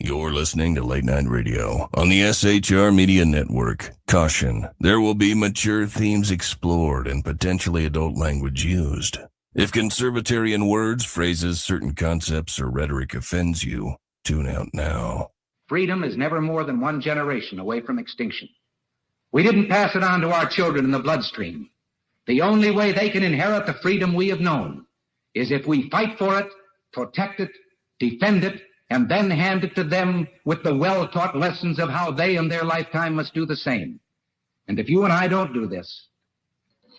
You're listening to Late Night Radio on the SHR Media Network. Caution, there will be mature themes explored and potentially adult language used. If conservatarian words, phrases, certain concepts, or rhetoric offends you, tune out now. Freedom is never more than one generation away from extinction. We didn't pass it on to our children in the bloodstream. The only way they can inherit the freedom we have known is if we fight for it, protect it, defend it, and then hand it to them with the well-taught lessons of how they in their lifetime must do the same. And if you and I don't do this,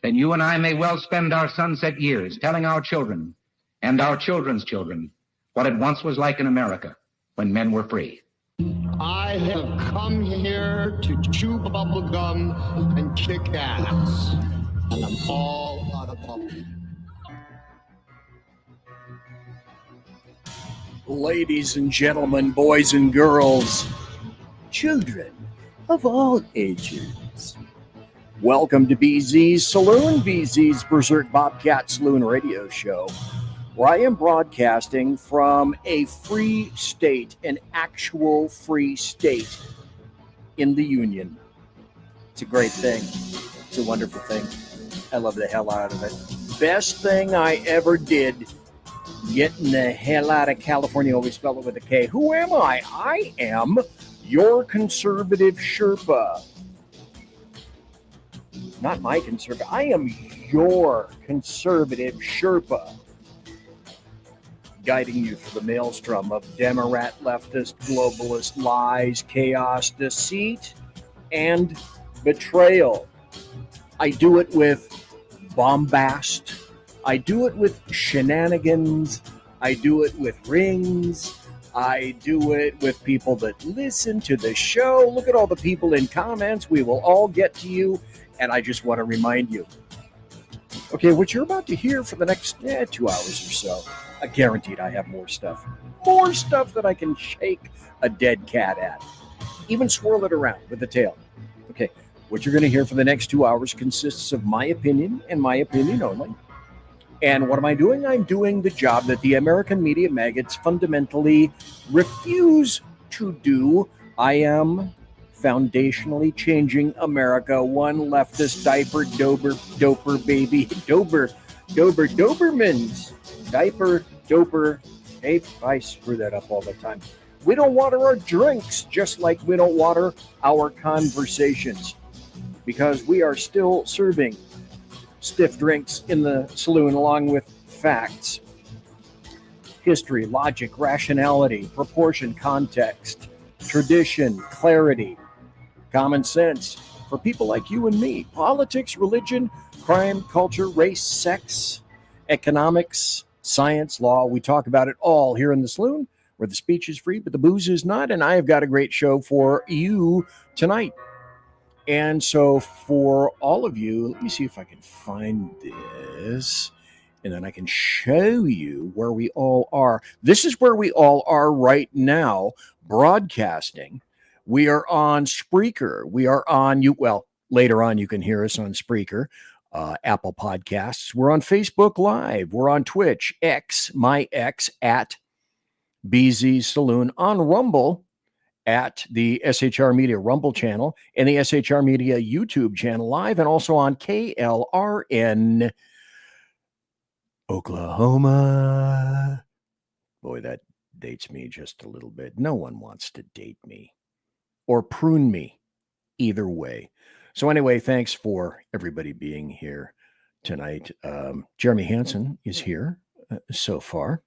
then you and I may well spend our sunset years telling our children and our children's children what it once was like in America when men were free. I have come here to chew bubble gum and kick ass. And I'm all out of bubble. Ladies and gentlemen, boys and girls, children of all ages, welcome to BZ's Saloon, BZ's Berserk Bobcat Saloon radio show, where I am broadcasting from a free state, an actual free state in the Union. It's a great thing. It's a wonderful thing. I love the hell out of it. Best thing I ever did. Getting the hell out of California. Always spell it with a K. Who am I? I am your conservative Sherpa. Not my conservative. I am your conservative Sherpa. Guiding you through the maelstrom of Demorat, leftist, globalist lies, chaos, deceit, and betrayal. I do it with bombast. I do it with shenanigans. I do it with rings. I do it with people that listen to the show. Look at all the people in comments. We will all get to you. And I just want to remind you. Okay, what you're about to hear for the next 2 hours or so, I guaranteed I have more stuff. More stuff that I can shake a dead cat at. Even swirl it around with the tail. Okay, what you're going to hear for the next 2 hours consists of my opinion and my opinion only. And what am I doing? I'm doing the job that the American media maggots fundamentally refuse to do. I am foundationally changing America one leftist diaper doper baby Dobermans. Diaper doper. Hey, I screw that up all the time. We don't water our drinks just like we don't water our conversations because we are still serving stiff drinks in the saloon along with facts, history, logic, rationality, proportion, context, tradition, clarity, common sense for people like you and me. Politics, religion, crime, culture, race, sex, economics, science, law. We talk about it all here in the saloon where the speech is free, but the booze is not. And I have got a great show for you tonight. And so for all of you, let me see if I can find this, and then I can show you where we all are. This is where we all are right now, broadcasting. We are on Spreaker. We are on, later on you can hear us on Spreaker, Apple Podcasts. We're on Facebook Live. We're on Twitch, my X, at BZ Saloon, on Rumble, at the SHR Media Rumble channel and the SHR Media YouTube channel live, and also on KLRN Oklahoma. Boy, that dates me just a little bit. No one wants to date me or prune me either way. So anyway, thanks for everybody being here tonight. Jeremy Hansen is here so far.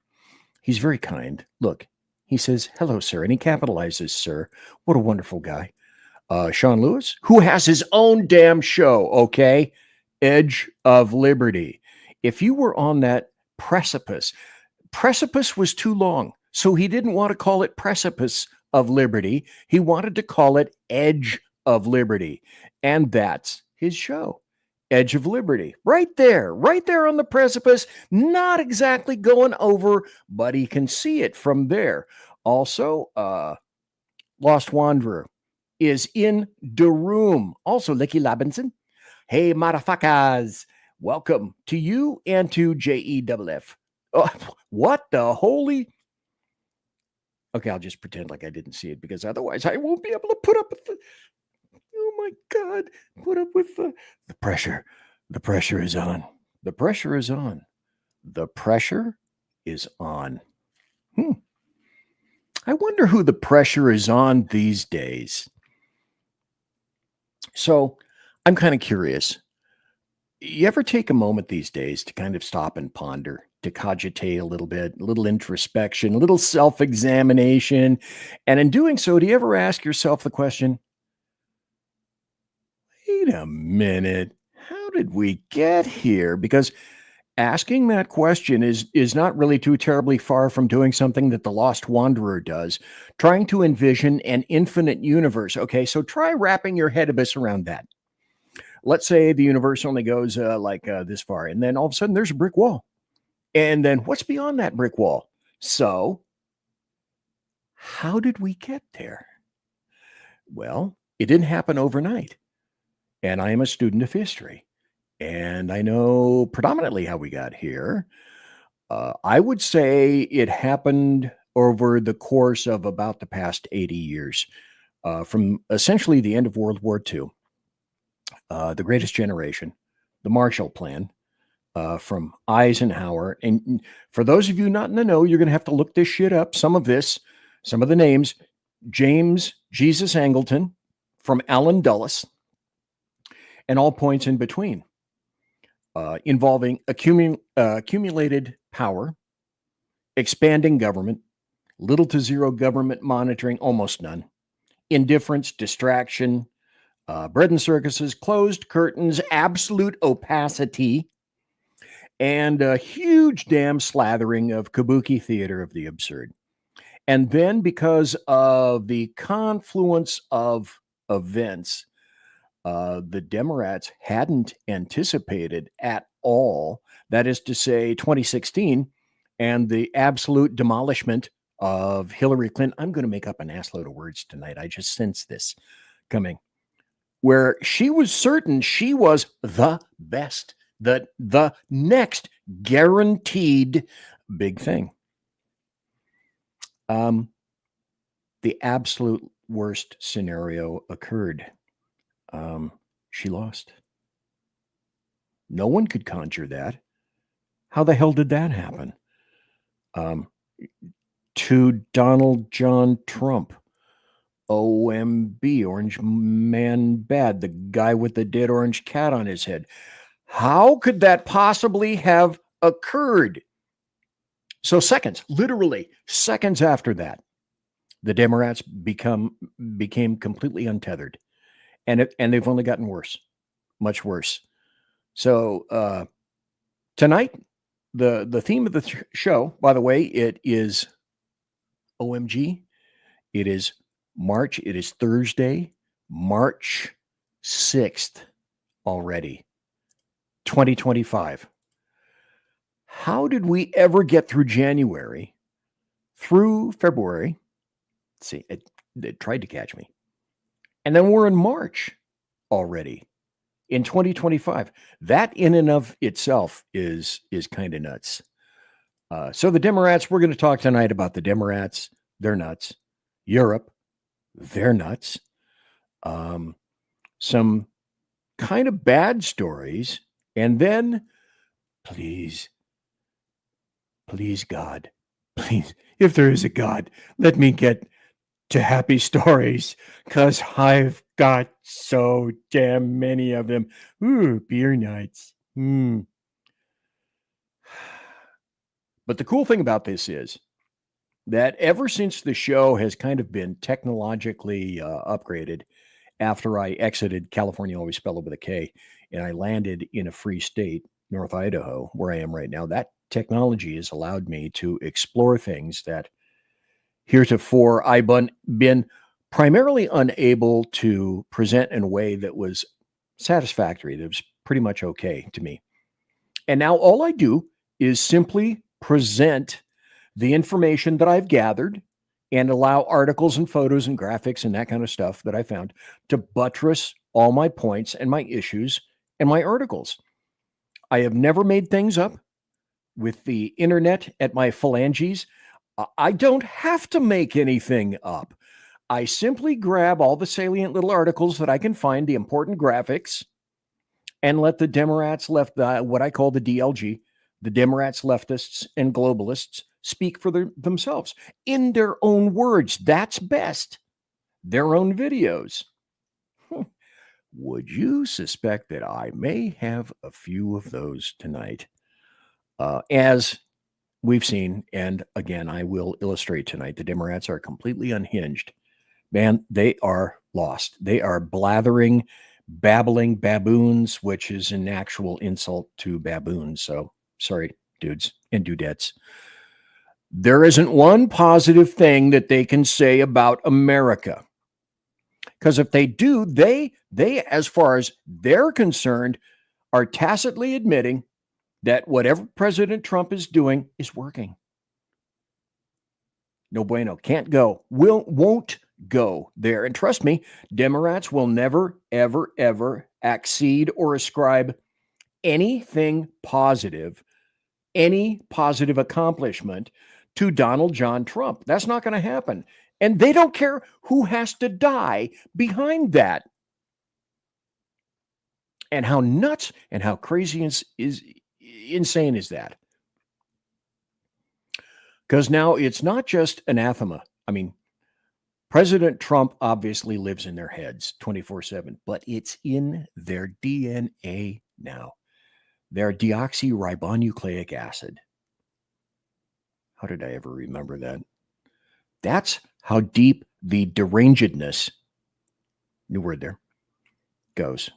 He's very kind. Look. He says, hello, sir, and he capitalizes, sir. What a wonderful guy. Sean Lewis, who has his own damn show, okay? Edge of Liberty. If you were on that precipice was too long, so he didn't want to call it Precipice of Liberty. He wanted to call it Edge of Liberty, and that's his show. Edge of Liberty, right there on the precipice, not exactly going over, but he can see it from there. Also, Lost Wanderer is in the room. Also, Licky Labinson. Hey, motherfuckers. Welcome to you and to JEWF. Oh, what the holy... Okay, I'll just pretend like I didn't see it because otherwise I won't be able to put up with the. Oh my God! Put up with the pressure. The pressure is on. The pressure is on. The pressure is on. I wonder who the pressure is on these days. So I'm kind of curious. You ever take a moment these days to kind of stop and ponder, to cogitate a little bit, a little introspection, a little self examination? And in doing so, do you ever ask yourself the question, wait a minute, how did we get here? Because asking that question is not really too terribly far from doing something that the Lost Wanderer does, trying to envision an infinite universe. Okay, so try wrapping your head abyss around that. Let's say the universe only goes this far, and then all of a sudden there's a brick wall. And then what's beyond that brick wall? So, how did we get there? Well, it didn't happen overnight. And I am a student of history, and I know predominantly how we got here. I would say it happened over the course of about the past 80 years, from essentially the end of World War II. The Greatest Generation, the Marshall Plan, from Eisenhower. And for those of you not in the know, you're going to have to look this shit up. Some of the names, James Jesus Angleton from Allen Dulles, and all points in between, involving accumulated power, expanding government, little to zero government monitoring, almost none, indifference, distraction, bread and circuses, closed curtains, absolute opacity, and a huge damn slathering of kabuki theater of the absurd. And then, because of the confluence of events, the Demorats hadn't anticipated at all, that is to say, 2016, and the absolute demolishment of Hillary Clinton. I'm going to make up an assload of words tonight. I just sense this coming. Where she was certain she was the best, the next guaranteed big thing. The absolute worst scenario occurred. She lost. No one could conjure that. How the hell did that happen? To Donald John Trump. OMB, Orange Man Bad, the guy with the dead orange cat on his head. How could that possibly have occurred? So literally seconds after that, the Demorats became completely untethered. And they've only gotten worse, much worse. So tonight, the theme of the show, by the way, it is OMG. It is March. It is Thursday, March 6th already, 2025. How did we ever get through January, through February? Let's see, it tried to catch me. And then we're in March already in 2025. That in and of itself is kind of nuts. So the Demorats, we're going to talk tonight about the Demorats. They're nuts. Europe, they're nuts. Some kind of bad stories. And then, please, God, please, if there is a God, let me get to happy stories, because I've got so damn many of them. Ooh, beer nights. But the cool thing about this is that ever since the show has kind of been technologically upgraded after I exited California, always spelled with a K, and I landed in a free state, North Idaho, where I am right now, that technology has allowed me to explore things that heretofore I've been primarily unable to present in a way that was satisfactory, that was pretty much okay to me. And now all I do is simply present the information that I've gathered and allow articles and photos and graphics and that kind of stuff that I found to buttress all my points and my issues and my articles. I have never made things up with the internet at my phalanges. I don't have to make anything up. I simply grab all the salient little articles that I can find, the important graphics, and let the Demorats left, what I call the DLG, the Demorats leftists and globalists, speak for themselves in their own words. That's best. Their own videos. Would you suspect that I may have a few of those tonight? As we've seen, and again, I will illustrate tonight, the Demorats are completely unhinged. Man, they are lost. They are blathering, babbling baboons, which is an actual insult to baboons. So sorry, dudes and dudettes. There isn't one positive thing that they can say about America. Because if they do, they, as far as they're concerned, are tacitly admitting that whatever President Trump is doing is working. No bueno. Can't go. Won't go there. And trust me, Demorats will never, ever, ever accede or ascribe anything positive, any positive accomplishment to Donald John Trump. That's not going to happen. And they don't care who has to die behind that. And how nuts and how crazy is insane is that? Because now it's not just anathema. I mean, President Trump obviously lives in their heads 24/7, but it's in their DNA now. Their deoxyribonucleic acid. How did I ever remember that? That's how deep the derangedness, new word there, goes.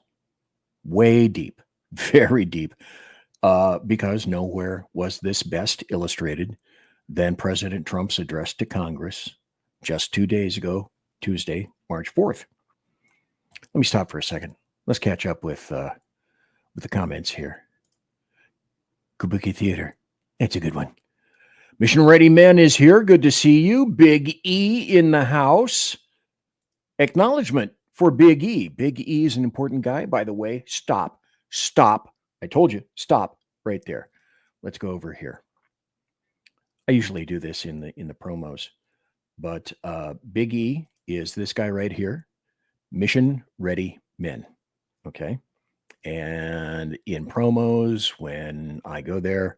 Way deep, very deep, because nowhere was this best illustrated than President Trump's address to Congress just 2 days ago, Tuesday, March 4th. Let me stop for a second. Let's catch up with the comments here. Kabuki Theater. It's a good one. Mission Ready Men is here. Good to see you. Big E in the house. Acknowledgement for Big E. Big E is an important guy, by the way. Stop. I told you, stop right there. Let's go over here. I usually do this in the promos, but Big E is this guy right here. Mission Ready Men. Okay. And in promos, when I go there,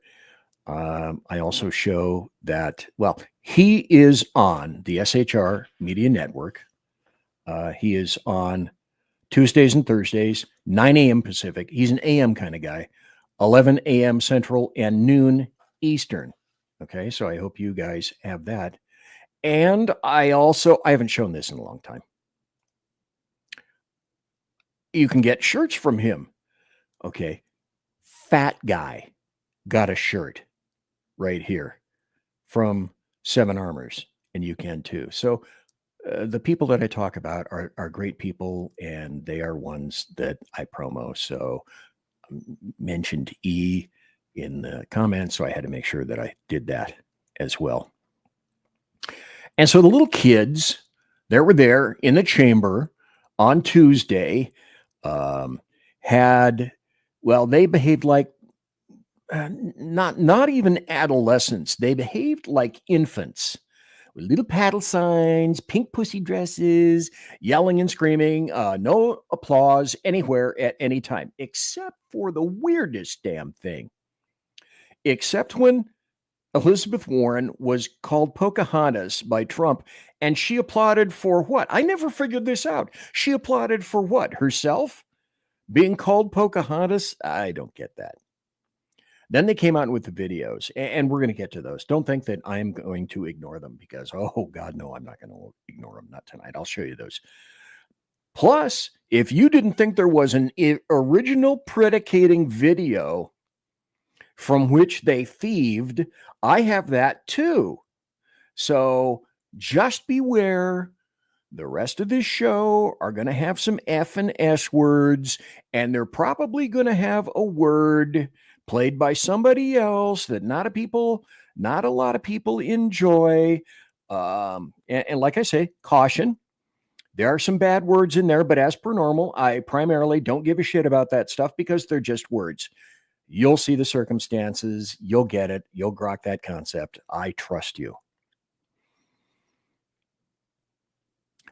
I also show that, well, he is on the SHR Media Network. He is on Tuesdays and Thursdays, 9 a.m. Pacific. He's an AM kind of guy, 11 a.m. Central and noon Eastern. Okay, so I hope you guys have that. And I haven't shown this in a long time. You can get shirts from him. Okay, Fat Guy got a shirt right here from Seven Armors, and you can too. So the people that I talk about are great people, and they are ones that I promo. So mentioned E in the comments, so I had to make sure that I did that as well. And so the little kids that were there in the chamber on Tuesday they behaved like not even adolescents. They behaved like infants with little paddle signs, pink pussy dresses, yelling and screaming, no applause anywhere at any time, except for the weirdest damn thing. Except when Elizabeth Warren was called Pocahontas by Trump, and she applauded for what? I never figured this out. She applauded for what? Herself? Being called Pocahontas? I don't get that. Then they came out with the videos, and we're going to get to those. Don't think that I'm going to ignore them because, oh, God, no, I'm not going to ignore them. Not tonight. I'll show you those. Plus, if you didn't think there was an original predicating video from which they thieved, I have that too. So just beware. The rest of this show are going to have some F and S words, and they're probably going to have a word played by somebody else that not a lot of people enjoy. And like I say, caution. There are some bad words in there, but as per normal, I primarily don't give a shit about that stuff because they're just words. You'll see the circumstances. You'll get it. You'll grok that concept. I trust you.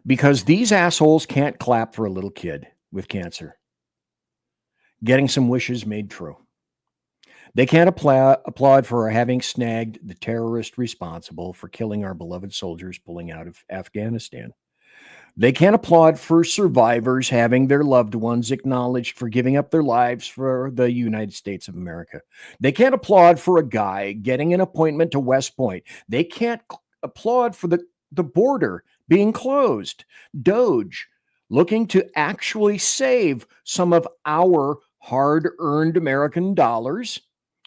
Because these assholes can't clap for a little kid with cancer getting some wishes made true. They can't applaud for having snagged the terrorist responsible for killing our beloved soldiers pulling out of Afghanistan. They can't applaud for survivors having their loved ones acknowledged for giving up their lives for the United States of America. They can't applaud for a guy getting an appointment to West Point. They can't applaud for the border being closed. Doge looking to actually save some of our hard-earned American dollars.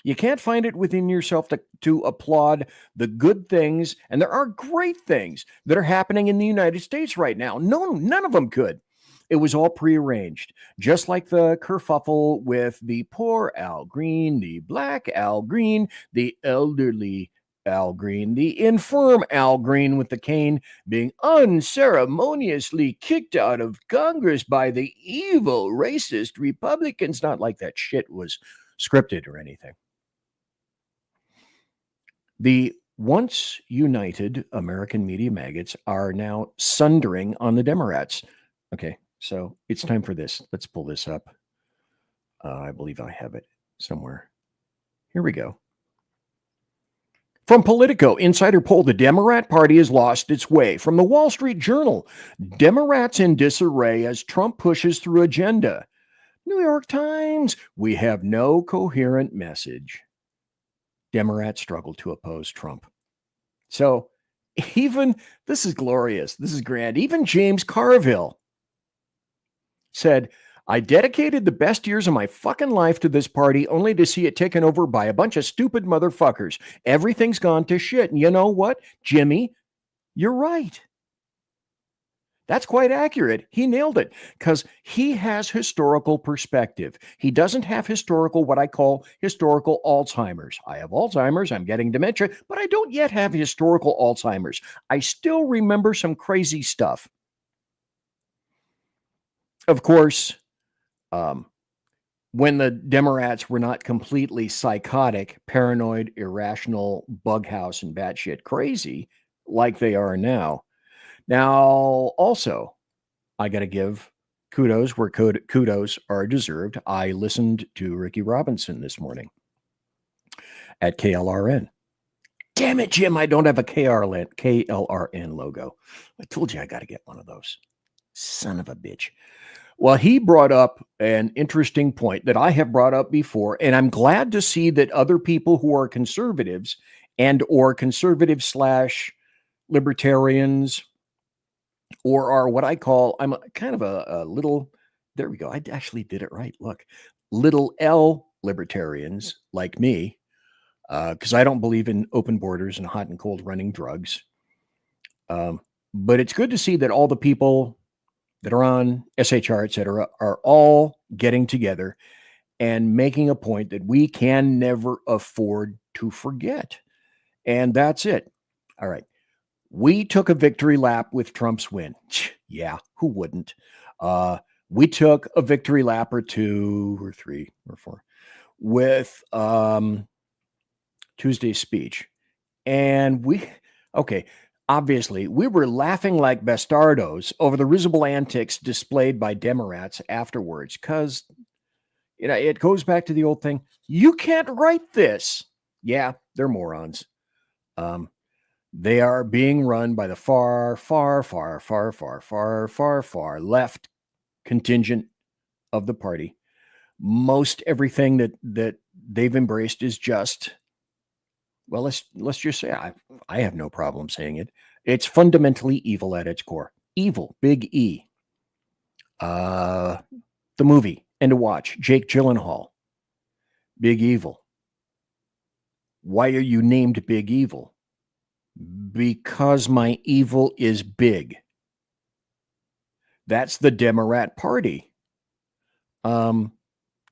You can't find it within yourself to applaud the good things, and there are great things that are happening in the United States right now. No, none of them could. It was all prearranged, just like the kerfuffle with the poor Al Green, the black Al Green, the elderly Al Green, the infirm Al Green with the cane being unceremoniously kicked out of Congress by the evil racist Republicans. Not like that shit was scripted or anything. The once united American media maggots are now sundering on the Demorats. Okay, so it's time for this. Let's pull this up. I believe I have it somewhere. Here we go. From Politico, insider poll, the Democrat Party has lost its way. From the Wall Street Journal, Democrats in disarray as Trump pushes through agenda. New York Times, we have no coherent message. Democrats struggle to oppose Trump. So even, this is glorious, this is grand, even James Carville said, I dedicated the best years of my fucking life to this party only to see it taken over by a bunch of stupid motherfuckers. Everything's gone to shit. And you know what, Jimmy, you're right. That's quite accurate. He nailed it because he has historical perspective. He doesn't have historical, what I call historical Alzheimer's. I have Alzheimer's. I'm getting dementia, but I don't yet have historical Alzheimer's. I still remember some crazy stuff. Of course, when the Demorats were not completely psychotic, paranoid, irrational, bughouse, and batshit crazy like they are now. Now, also, I got to give kudos where kudos are deserved. I listened to Ricky Robinson this morning at KLRN. Damn it, Jim, I don't have a KLRN logo. I told you I got to get one of those. Son of a bitch. Well, he brought up an interesting point that I have brought up before, and I'm glad to see that other people who are conservatives and or conservative/libertarians or are what I call, I'm kind of a little, there we go. I actually did it right. Look, little L libertarians like me, because I don't believe in open borders and hot and cold running drugs. But it's good to see that all the people that are on SHR, et cetera, are all getting together and making a point that we can never afford to forget. And that's it. All right. We took a victory lap with Trump's win. Yeah, who wouldn't? We took a victory lap or 2 or 3 or 4 with Tuesday's speech. And obviously, we were laughing like bastardos over the risible antics displayed by Demorats afterwards because, it goes back to the old thing. You can't write this. Yeah, they're morons. They are being run by the far, far, far, far, far, far, far, far left contingent of the party. Most everything that they've embraced is just, well, let's just say I have no problem saying it. It's fundamentally evil at its core. Evil, big E. The movie, and to watch, Jake Gyllenhaal. Big Evil. Why are you named Big Evil? Because my evil is big. That's the Demorat Party. It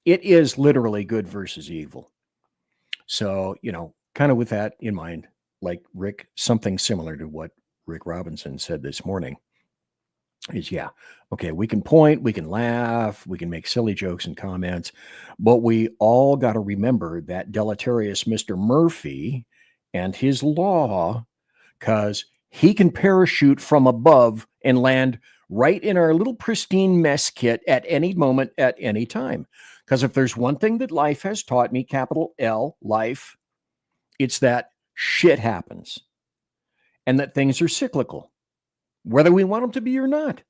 is literally good versus evil. So, kind of with that in mind, like Rick, something similar to what Rick Robinson said this morning is, we can point, we can laugh, we can make silly jokes and comments, but we all got to remember that deleterious Mr. Murphy and his law, because he can parachute from above and land right in our little pristine mess kit at any moment, at any time. Because if there's one thing that life has taught me, capital L, life, it's that shit happens and that things are cyclical, whether we want them to be or not.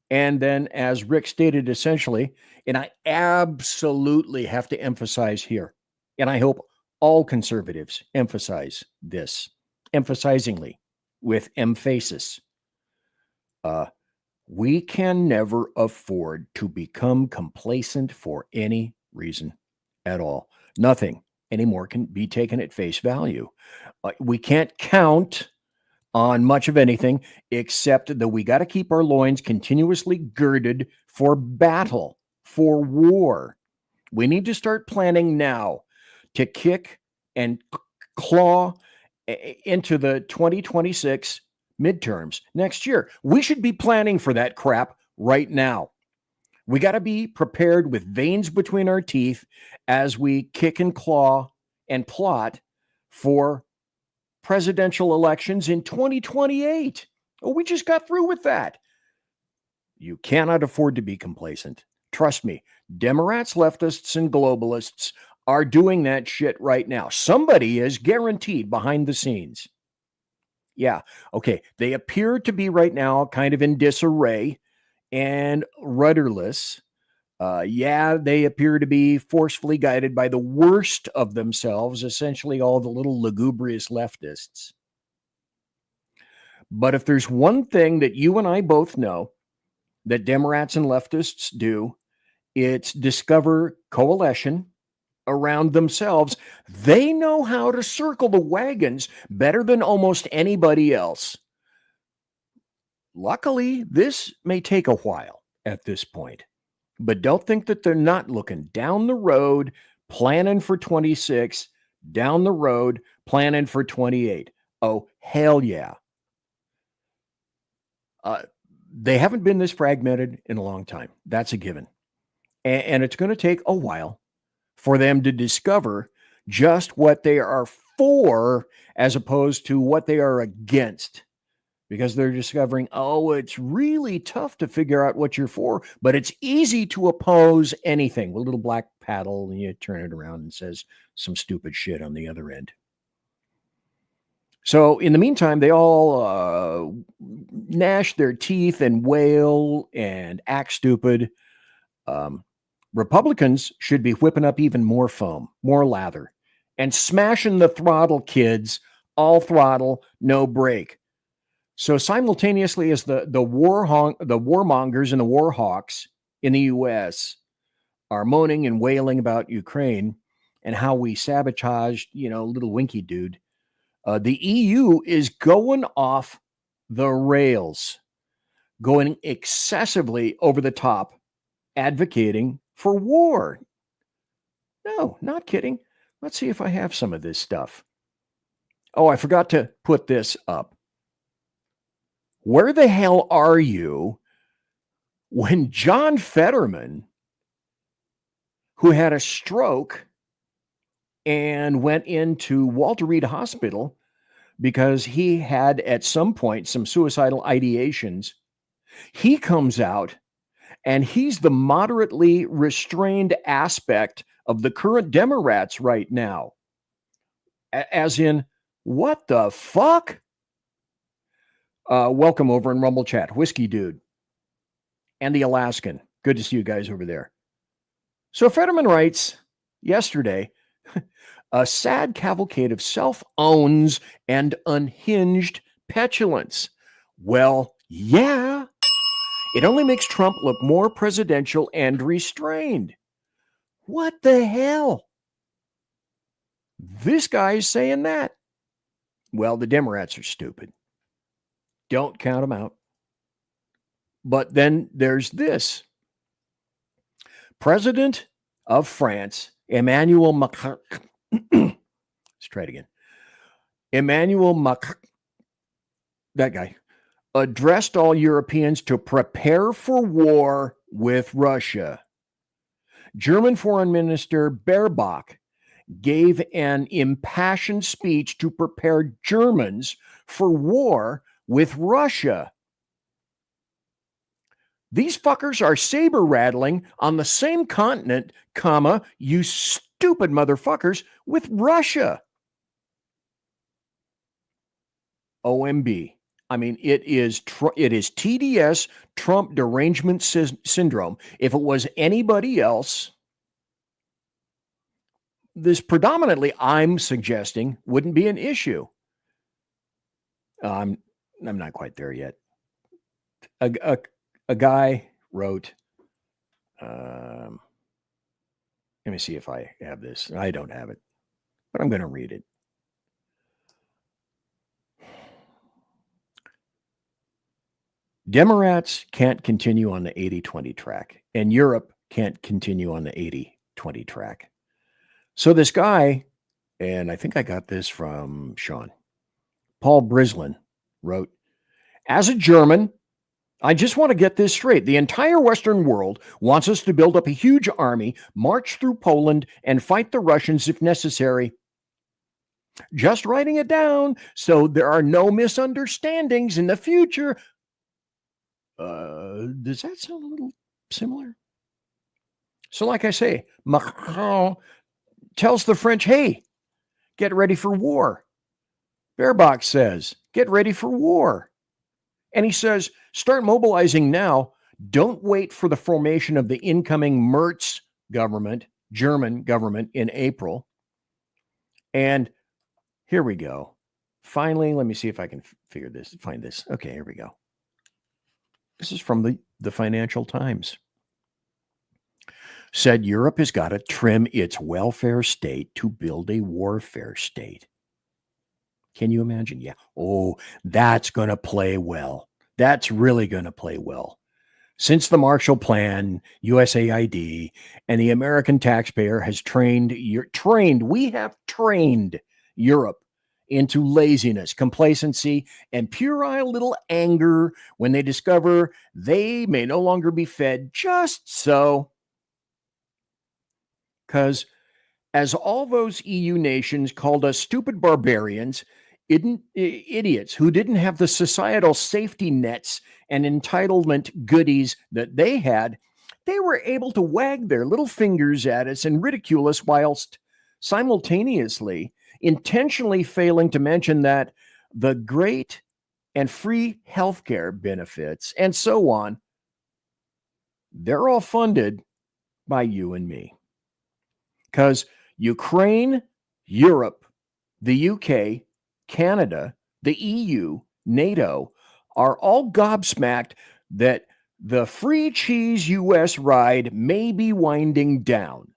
And then, as Rick stated, essentially, and I absolutely have to emphasize here, and I hope all conservatives emphasize this, emphasizingly, with emphasis. We can never afford to become complacent for any reason at all. Nothing anymore can be taken at face value. We can't count on much of anything, except that we got to keep our loins continuously girded for battle, for war. We need to start planning now to kick and claw into the 2026 midterms next year. We should be planning for that crap right now. We got to be prepared with veins between our teeth as we kick and claw and plot for presidential elections in 2028. Oh, we just got through with that. You cannot afford to be complacent. Trust me, Demorats, leftists, and globalists are doing that shit right now. Somebody is guaranteed behind the scenes. Yeah, okay. They appear to be right now kind of in disarray and rudderless. They appear to be forcefully guided by the worst of themselves, essentially all the little lugubrious leftists. But if there's one thing that you and I both know that Demorats and leftists do, it's discover coalition around themselves. They know how to circle the wagons better than almost anybody else. Luckily, this may take a while at this point. But don't think that they're not looking down the road, planning for 26, down the road, planning for 28. Oh, hell yeah. They haven't been this fragmented in a long time. That's a given. And it's going to take a while for them to discover just what they are for as opposed to what they are against. Because they're discovering, it's really tough to figure out what you're for, but it's easy to oppose anything. With a little black paddle, and you turn it around and says some stupid shit on the other end. So in the meantime, they all gnash their teeth and wail and act stupid. Republicans should be whipping up even more foam, more lather, and smashing the throttle, kids. All throttle, no brake. So simultaneously as the warmongers and the war hawks in the U.S. are moaning and wailing about Ukraine and how we sabotaged, little winky dude, the EU is going off the rails, going excessively over the top, advocating for war. No, not kidding. Let's see if I have some of this stuff. Oh, I forgot to put this up. Where the hell are you when John Fetterman, who had a stroke and went into Walter Reed Hospital because he had at some point some suicidal ideations, he comes out and he's the moderately restrained aspect of the current Demorats right now. As in, what the fuck? Welcome over in Rumble Chat, Whiskey Dude, and the Alaskan. Good to see you guys over there. So Fetterman writes yesterday, a sad cavalcade of self-owns and unhinged petulance. Well, yeah, it only makes Trump look more presidential and restrained. What the hell? This guy is saying that. Well, the Demorats are stupid. Don't count them out. But then there's this. President of France, Emmanuel Macron. Let's try it again. Emmanuel Macron, that guy, addressed all Europeans to prepare for war with Russia. German Foreign Minister Baerbock gave an impassioned speech to prepare Germans for war with Russia. These fuckers are saber rattling on the same continent, comma, you stupid motherfuckers, with Russia. OMB. I mean, it is TDS, Trump derangement syndrome. If it was anybody else, this predominantly, I'm suggesting, wouldn't be an issue. I'm not quite there yet. A guy wrote, let me see if I have this. I don't have it, but I'm going to read it. Demorats can't continue on the 80-20 track, and Europe can't continue on the 80-20 track. So this guy, and I think I got this from Sean, Paul Brislin, wrote, as a German, I just want to get this straight. The entire Western world wants us to build up a huge army, march through Poland, and fight the Russians if necessary. Just writing it down so there are no misunderstandings in the future. Does that sound a little similar? So like I say, Macron tells the French, hey, get ready for war. Baerbock says, get ready for war. And he says, start mobilizing now. Don't wait for the formation of the incoming Merz government, German government, in April. And here we go. Finally, let me see if I can find this. Okay, here we go. This is from the Financial Times. Said Europe has got to trim its welfare state to build a warfare state. Can you imagine? Yeah. Oh, that's going to play well. That's really going to play well. Since the Marshall Plan, USAID, and the American taxpayer has we have trained Europe into laziness, complacency, and puerile little anger when they discover they may no longer be fed just so. Because as all those EU nations called us stupid barbarians, idiots who didn't have the societal safety nets and entitlement goodies that they had, they were able to wag their little fingers at us and ridicule us whilst simultaneously intentionally failing to mention that the great and free healthcare benefits and so on, they're all funded by you and me. Because Ukraine, Europe, the UK, Canada, the EU, NATO are all gobsmacked that the free cheese US ride may be winding down.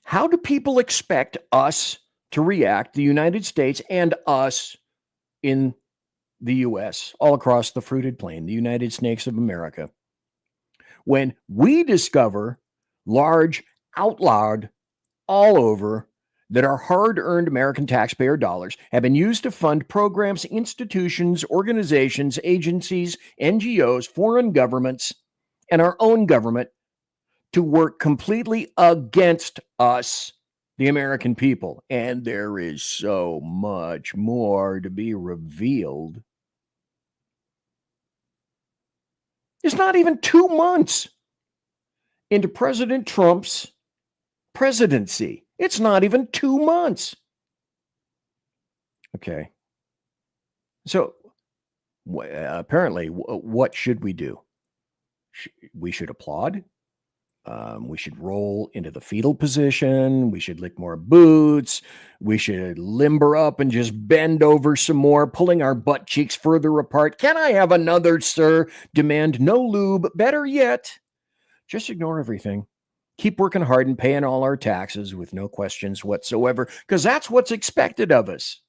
How do people expect us to react, the United States and us in the US, all across the fruited plain, the United Snakes of America, when we discover large, outlawed, all over, that our hard-earned American taxpayer dollars have been used to fund programs, institutions, organizations, agencies, NGOs, foreign governments, and our own government to work completely against us, the American people. And there is so much more to be revealed. It's not even 2 months into President Trump's presidency. It's not even 2 months. Okay. So apparently, what should we do? We should applaud. We should roll into the fetal position. We should lick more boots. We should limber up and just bend over some more, pulling our butt cheeks further apart. Can I have another, sir? Demand no lube. Better yet, just ignore everything. Keep working hard and paying all our taxes with no questions whatsoever, because that's what's expected of us.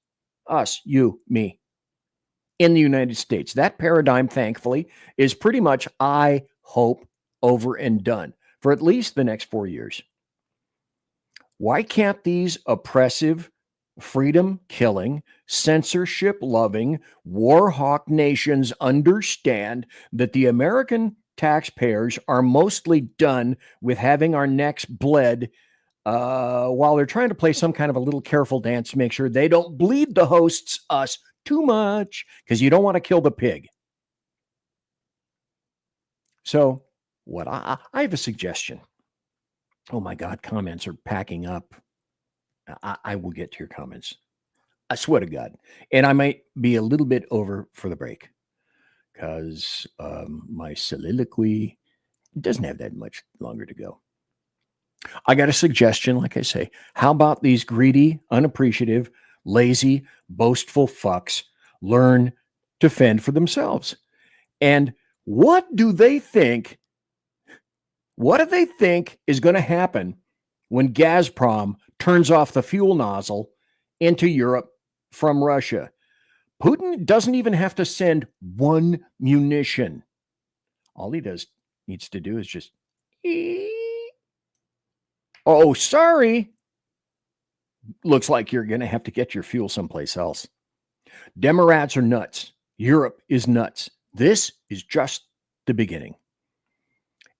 Us, you, me, in the United States. That paradigm, thankfully, is pretty much, I hope, over and done for at least the next 4 years. Why can't these oppressive, freedom-killing, censorship-loving, war hawk nations understand that the American taxpayers are mostly done with having our necks bled while they're trying to play some kind of a little careful dance to make sure they don't bleed the hosts, us, too much, because you don't want to kill the pig. So what I have a suggestion. Oh my God, comments are packing up. I will get to your comments. I swear to God. And I might be a little bit over for the break because my soliloquy doesn't have that much longer to go. I got a suggestion, like I say. How about these greedy, unappreciative, lazy, boastful fucks learn to fend for themselves? And what do they think? What do they think is going to happen when Gazprom turns off the fuel nozzle into Europe from Russia? Putin doesn't even have to send one munition. All he needs to do is just, oh, sorry. Looks like you're going to have to get your fuel someplace else. Demorats are nuts. Europe is nuts. This is just the beginning.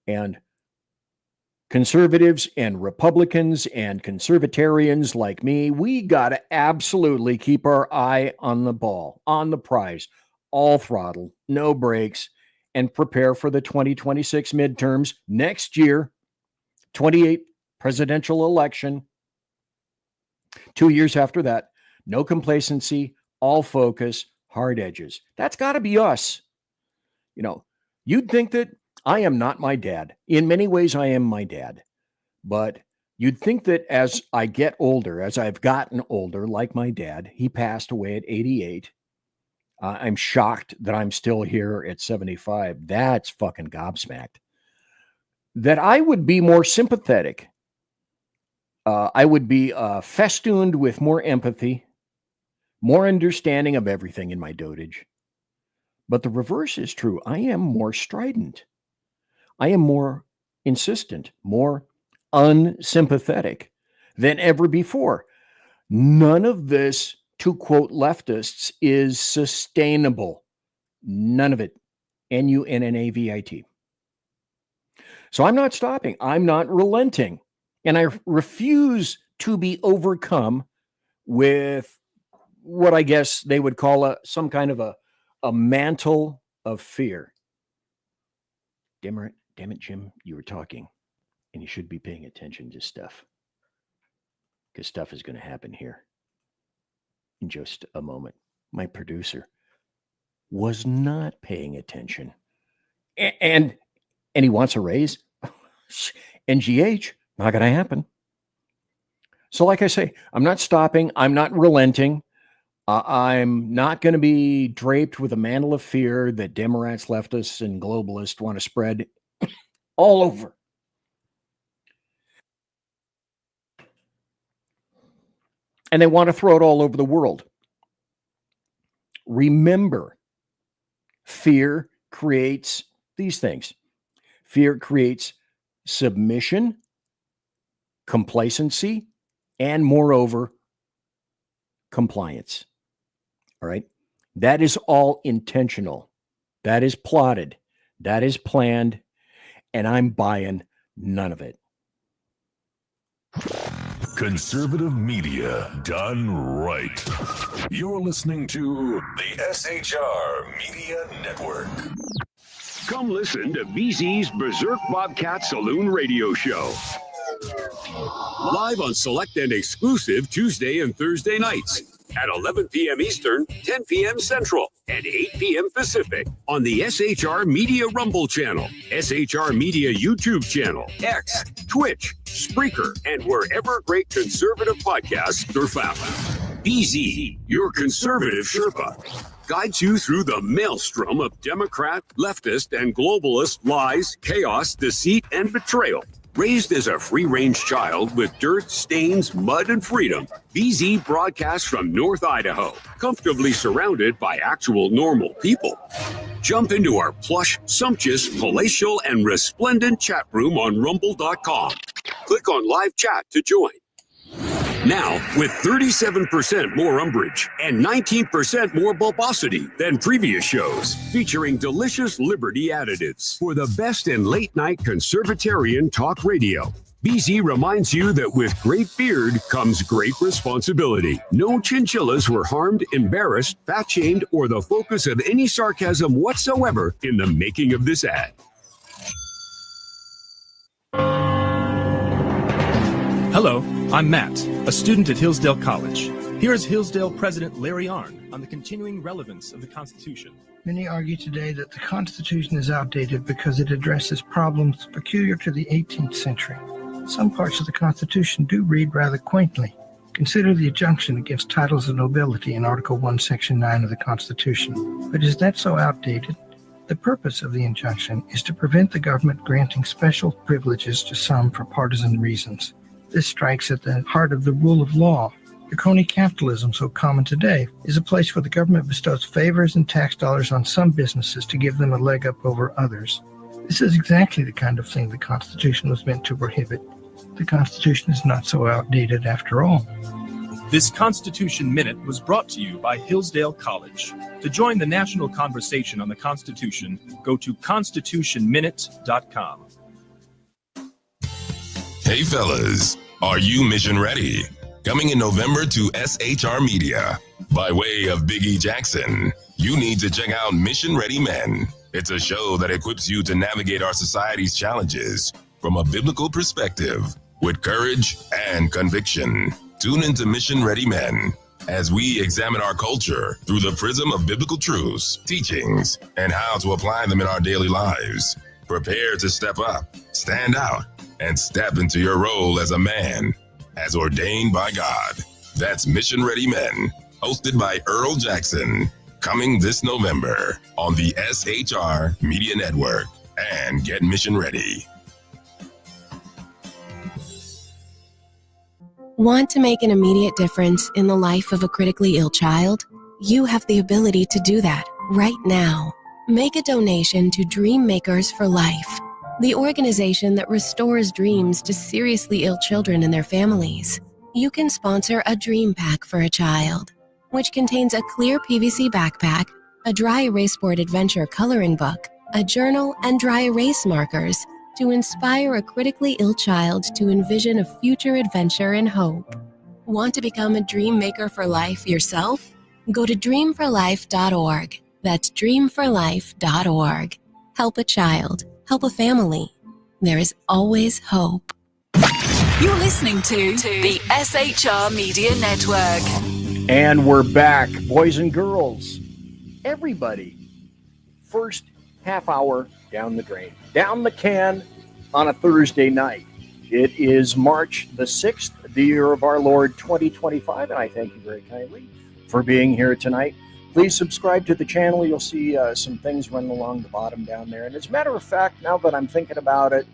And conservatives and Republicans and conservatarians like me, we got to absolutely keep our eye on the ball, on the prize, all throttle, no brakes, and prepare for the 2026 midterms next year, 28th presidential election. 2 years after that, no complacency, all focus, hard edges. That's got to be us. You know, you'd think that I am not my dad. In many ways, I am my dad. But you'd think that as I get older, as I've gotten older, like my dad, he passed away at 88. I'm shocked that I'm still here at 75. That's fucking gobsmacked. That I would be more sympathetic. I would be festooned with more empathy, more understanding of everything in my dotage. But the reverse is true. I am more strident. I am more insistent, more unsympathetic than ever before. None of this, to quote leftists, is sustainable. None of it. Nunnavit. So I'm not stopping. I'm not relenting. And I refuse to be overcome with what I guess they would call some kind of a mantle of fear. Damn it, Jim, you were talking, and you should be paying attention to stuff, because stuff is going to happen here in just a moment. My producer was not paying attention, and he wants a raise. NGH, not going to happen. So like I say, I'm not stopping. I'm not relenting. I'm not going to be draped with a mantle of fear that Demorats, leftists, and globalists want to spread all over. And they want to throw it all over the world. Remember, fear creates these things. Fear creates submission, complacency, and moreover, compliance. All right. That is all intentional. That is plotted. That is planned. And I'm buying none of it. Conservative media done right. You're listening to the SHR Media Network. Come listen to BZ's Berserk Bobcat Saloon radio show. Live on select and exclusive Tuesday and Thursday nights at 11 p.m. Eastern, 10 p.m. Central, and 8 p.m. Pacific on the SHR Media Rumble channel, SHR Media YouTube channel, X, Twitch, Spreaker, and wherever great conservative podcasts are found. BZ, your conservative Sherpa, guides you through the maelstrom of Democrat, leftist, and globalist lies, chaos, deceit, and betrayal. Raised as a free-range child with dirt, stains, mud, and freedom, BZ broadcasts from North Idaho, comfortably surrounded by actual normal people. Jump into our plush, sumptuous, palatial, and resplendent chat room on rumble.com. Click on live chat to join. Now, with 37% more umbrage and 19% more bulbosity than previous shows, featuring delicious Liberty additives for the best in late-night conservatarian talk radio. BZ reminds you that with great beard comes great responsibility. No chinchillas were harmed, embarrassed, fat-shamed, or the focus of any sarcasm whatsoever in the making of this ad. Hello, I'm Matt, a student at Hillsdale College. Here is Hillsdale President Larry Arnn on the continuing relevance of the Constitution. Many argue today that the Constitution is outdated because it addresses problems peculiar to the 18th century. Some parts of the Constitution do read rather quaintly. Consider the injunction against titles of nobility in Article 1, Section 9 of the Constitution. But is that so outdated? The purpose of the injunction is to prevent the government granting special privileges to some for partisan reasons. This strikes at the heart of the rule of law. The crony capitalism so common today is a place where the government bestows favors and tax dollars on some businesses to give them a leg up over others. This is exactly the kind of thing the Constitution was meant to prohibit. The Constitution is not so outdated after all. This Constitution Minute was brought to you by Hillsdale College. To join the national conversation on the Constitution, go to constitutionminute.com. Hey fellas, are you mission ready? Coming in November to SHR Media. By way of Big E Jackson, you need to check out Mission Ready Men. It's a show that equips you to navigate our society's challenges from a biblical perspective with courage and conviction. Tune into Mission Ready Men as we examine our culture through the prism of biblical truths, teachings, and how to apply them in our daily lives. Prepare to step up, stand out, and step into your role as a man, as ordained by God. That's Mission Ready Men, hosted by Earl Jackson, coming this November on the SHR Media Network. And get mission ready. Want to make an immediate difference in the life of a critically ill child? You have the ability to do that right now. Make a donation to Dream Makers for Life, the organization that restores dreams to seriously ill children and their families. You can sponsor a dream pack for a child, which contains a clear PVC backpack, a dry erase board adventure coloring book, a journal, and dry erase markers to inspire a critically ill child to envision a future adventure and hope. Want to become a dream maker for life yourself? Go to dreamforlife.org. That's dreamforlife.org. Help a child. Help a family. There is always hope. You're listening to the SHR Media Network. And we're back, boys and girls. Everybody, first half hour down the drain, down the can on a Thursday night. It is March the 6th, the year of our Lord 2025, and I thank you very kindly for being here tonight. Please subscribe to the channel. You'll see some things running along the bottom down there. And as a matter of fact, now that I'm thinking about it,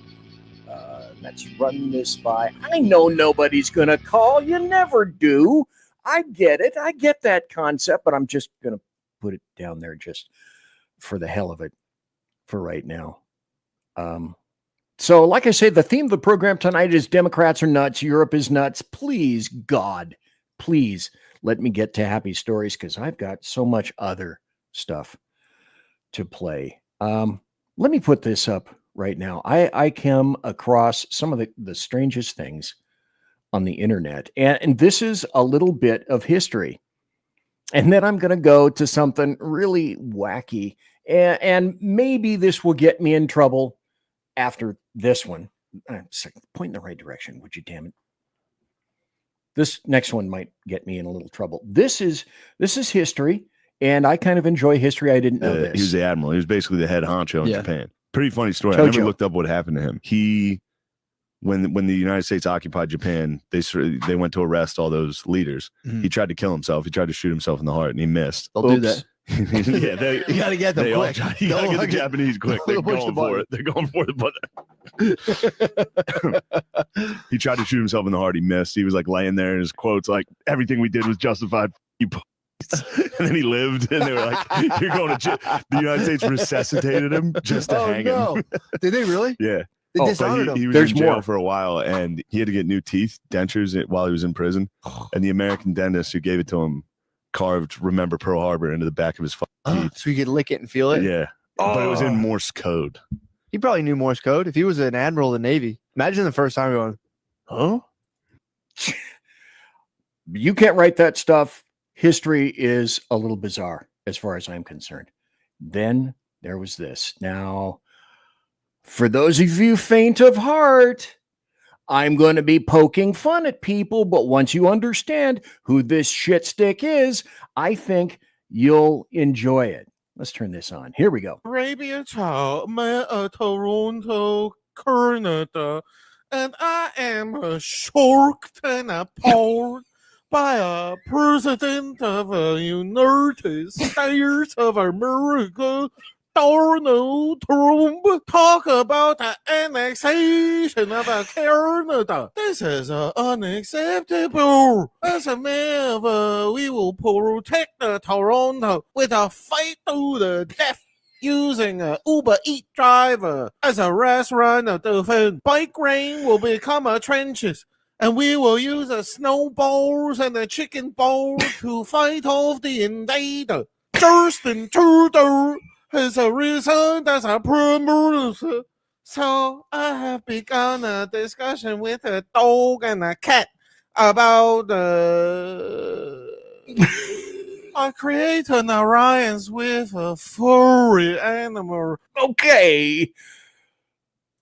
let's run this by. I know nobody's going to call. You never do. I get it. I get that concept, but I'm just going to put it down there just for the hell of it for right now. So like I say, the theme of the program tonight is Democrats are nuts. Europe is nuts. Please, God, please let me get to happy stories because I've got so much other stuff to play. Let me put this up right now. I came across some of the strangest things on the internet, and this is a little bit of history. And then I'm going to go to something really wacky, and maybe this will get me in trouble after this one. Point in the right direction, would you, damn it? This next one might get me in a little trouble. This is history, and I kind of enjoy history. I didn't know this. He was the admiral. He was basically the head honcho in Japan. Pretty funny story. Jojo. I never looked up what happened to him. When the United States occupied Japan, they went to arrest all those leaders. Mm-hmm. He tried to kill himself. He tried to shoot himself in the heart, and he missed. They'll do that. Yeah, you got to get them quick. You got to get the Japanese quick. They're going for it. They're going for the button. He tried to shoot himself in the heart. He missed. He was like laying there, and his quotes like, "Everything we did was justified." And then he lived, and they were like, "You're going to jail." The United States resuscitated him just to hang him. Did they really? Yeah. They dishonored him. He was in jail for a while, and he had to get new teeth, dentures, while he was in prison. And the American dentist who gave it to him carved "Remember Pearl Harbor" into the back of his teeth. So he could lick it and feel it? Yeah. But it was in Morse code. He probably knew Morse code. If he was an admiral of the Navy, imagine the first time going, Huh? You can't write that stuff. History is a little bizarre as far as I'm concerned. Then there was this. Now, for those of you faint of heart, I'm going to be poking fun at people, but once you understand who this shit stick is, I think you'll enjoy it. Let's turn this on. Here we go. Arabia Child, met at Toronto, Canada, and I am shocked and appalled by a president of the United States of America, Donald Trump, talk about the annexation of Canada. This is unacceptable. As a man, we will protect Toronto with a fight to the death using an Uber Eats driver as a restaurant of defense. Bike lane will become trenches. And we will use the snowballs and the chicken balls to fight off the invader. Justin Trudeau has risen as a prime minister. So I have begun a discussion with a dog and a cat about I create an alliance with a furry animal. Okay.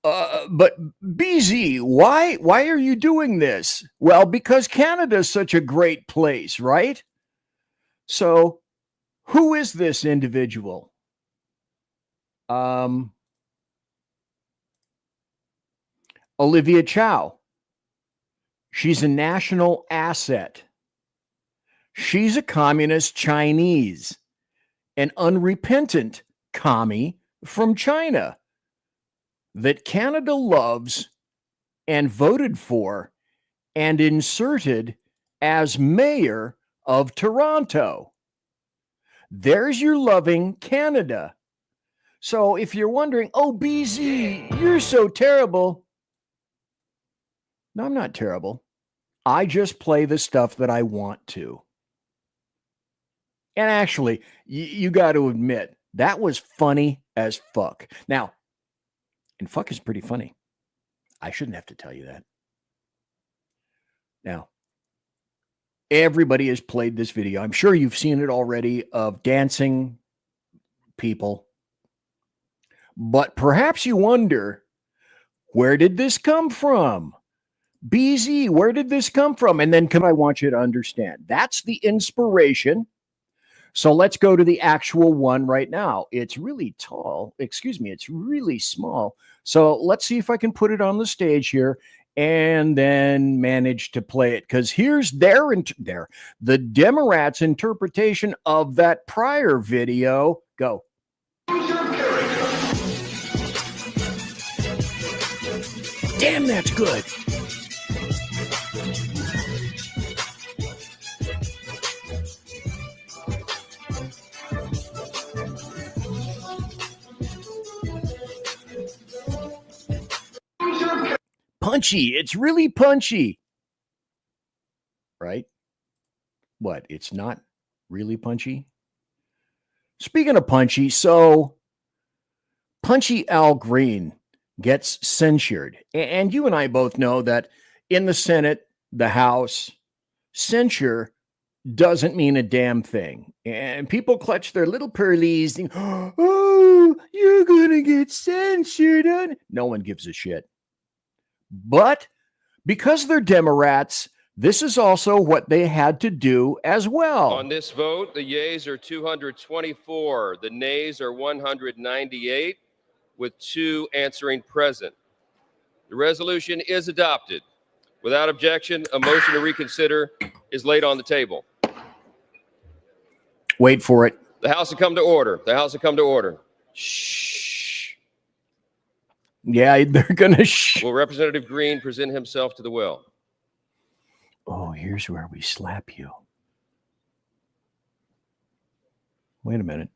But BZ, why are you doing this? Well, because Canada's such a great place, right? So, who is this individual? Olivia Chow. She's a national asset. She's a communist Chinese, an unrepentant commie from China that Canada loves and voted for and inserted as mayor of Toronto. There's your loving Canada. So if you're wondering, oh, BZ, you're so terrible. No, I'm not terrible. I just play the stuff that I want to. And actually, you got to admit, that was funny as fuck. Now, and fuck is pretty funny. I shouldn't have to tell you that. Now, everybody has played this video. I'm sure you've seen it already of dancing people. But perhaps you wonder, where did this come from? BZ, where did this come from? And then I want you to understand, that's the inspiration. So let's go to the actual one right now. It's really tall. Excuse me. It's really small. So let's see if I can put it on the stage here and then manage to play it. Because here's the Demorats' interpretation of that prior video. Go. Damn, that's good. Punchy. It's really punchy. Right? What? It's not really punchy? Speaking of punchy, so Punchy Al Green gets censured. And you and I both know that in the Senate, the House, censure doesn't mean a damn thing. And people clutch their little pearlies and, oh, you're going to get censored. No one gives a shit. But because they're Demorats, this is also what they had to do as well. On this vote, the yeas are 224. The nays are 198, with 2 answering present. The resolution is adopted. Without objection, a motion to reconsider is laid on the table. Wait for it. The House will come to order. The House will come to order. Shh. Yeah, they're going to Will Representative Green present himself to the will? Oh, here's where we slap you. Wait a minute.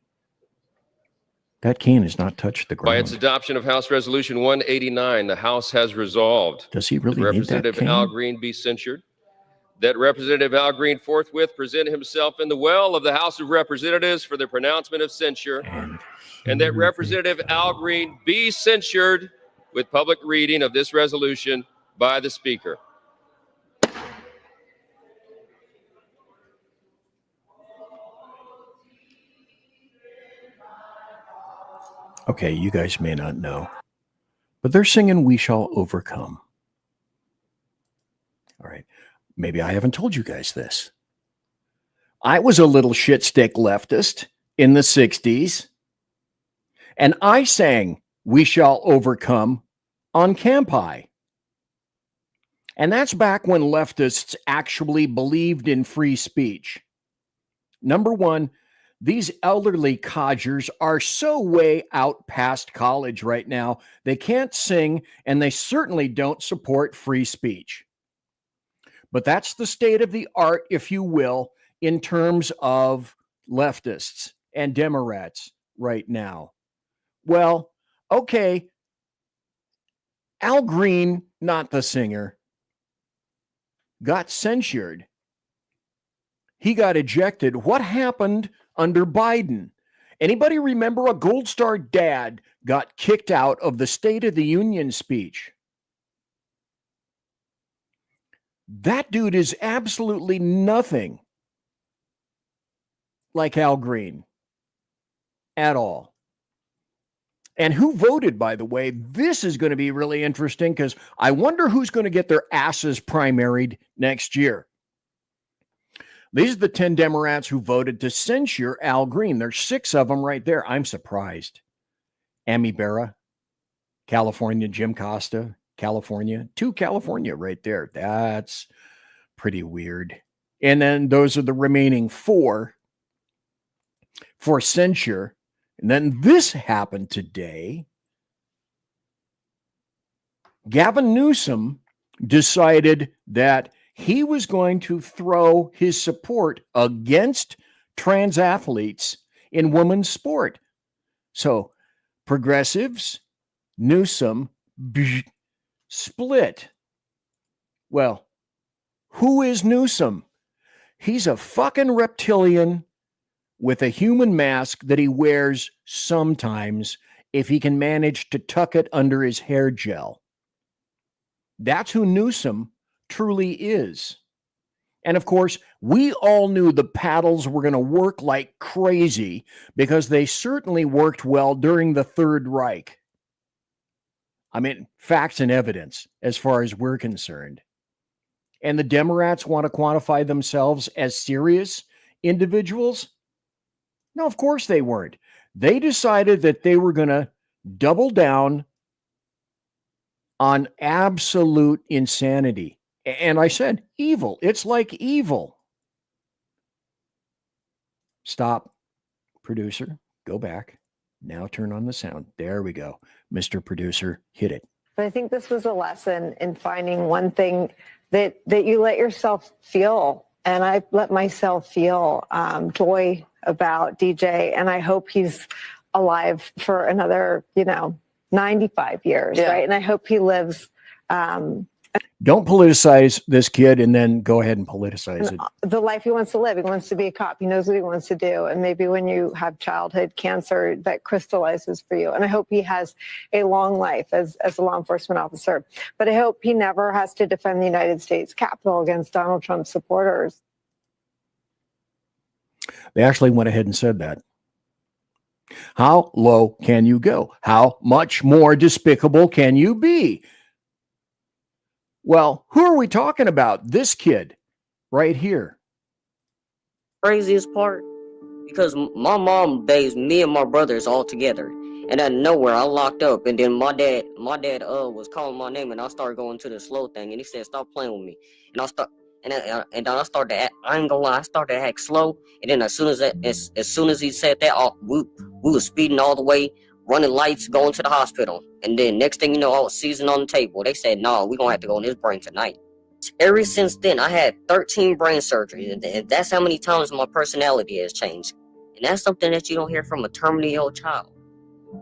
That cane has not touched the ground. By its adoption of House Resolution 189, the House has resolved. Does he really that need that Representative cane? Al Green be censured. That Representative Al Green forthwith present himself in the well of the House of Representatives for the pronouncement of censure. And that Representative Al Green be censured with public reading of this resolution by the Speaker. Okay, you guys may not know, but they're singing We Shall Overcome. All right. Maybe I haven't told you guys this. I was a little shit stick leftist in the 60s, and I sang We Shall Overcome on Campi. And that's back when leftists actually believed in free speech. Number one, these elderly codgers are so way out past college right now, they can't sing, and they certainly don't support free speech. But that's the state of the art, if you will, in terms of leftists and Demorats right now. Well, okay, Al Green, not the singer, got censured. He got ejected. What happened under Biden? Anybody remember a Gold Star dad got kicked out of the State of the Union speech? That dude is absolutely nothing like Al Green at all. And who voted, by the way? This is going to be really interesting because I wonder who's going to get their asses primaried next year. These are the 10 Democrats who voted to censure Al Green. There's 6 of them right there. I'm surprised. Amy Barra, California. Jim Costa, California. 2 California right there. That's pretty weird. And then those are the remaining 4 for censure. And then this happened today. Gavin Newsom decided that he was going to throw his support against trans athletes in women's sport. So progressives, Newsom, split. Well, who is Newsom? He's a fucking reptilian with a human mask that he wears sometimes if he can manage to tuck it under his hair gel. That's who Newsom truly is. And of course, we all knew the paddles were going to work like crazy because they certainly worked well during the Third Reich. I mean, facts and evidence as far as we're concerned. And the Democrats want to quantify themselves as serious individuals? No, of course they weren't. They decided that they were going to double down on absolute insanity. And I said, evil. It's like evil. Stop. Producer, go back. Now turn on the sound. There we go. Mr. Producer, hit it. But I think this was a lesson in finding one thing that you let yourself feel. And I let myself feel joy about DJ. And I hope he's alive for another, 95 years, right? And I hope he lives. Don't politicize this kid and then go ahead and politicize it. The life he wants to live. He wants to be a cop. He knows what he wants to do. And maybe when you have childhood cancer, that crystallizes for you. And I hope he has a long life as a law enforcement officer. But I hope he never has to defend the United States Capitol against Donald Trump's supporters. They actually went ahead and said that. How low can you go? How much more despicable can you be? Well, who are we talking about? This kid right here. Craziest part, because my mom bathes me and my brothers all together, and out of nowhere I locked up, and then my dad was calling my name, and I started going to the slow thing, and he said, "Stop playing with me," and I started to act, I ain't gonna lie, I started to act slow, and then as soon as he said that, we was speeding all the way, running lights, going to the hospital. And then next thing you know, I was seizing on the table. They said, "No, we're going to have to go in his brain tonight." Ever since then, I had 13 brain surgeries. And that's how many times my personality has changed. And that's something that you don't hear from a terminally ill child.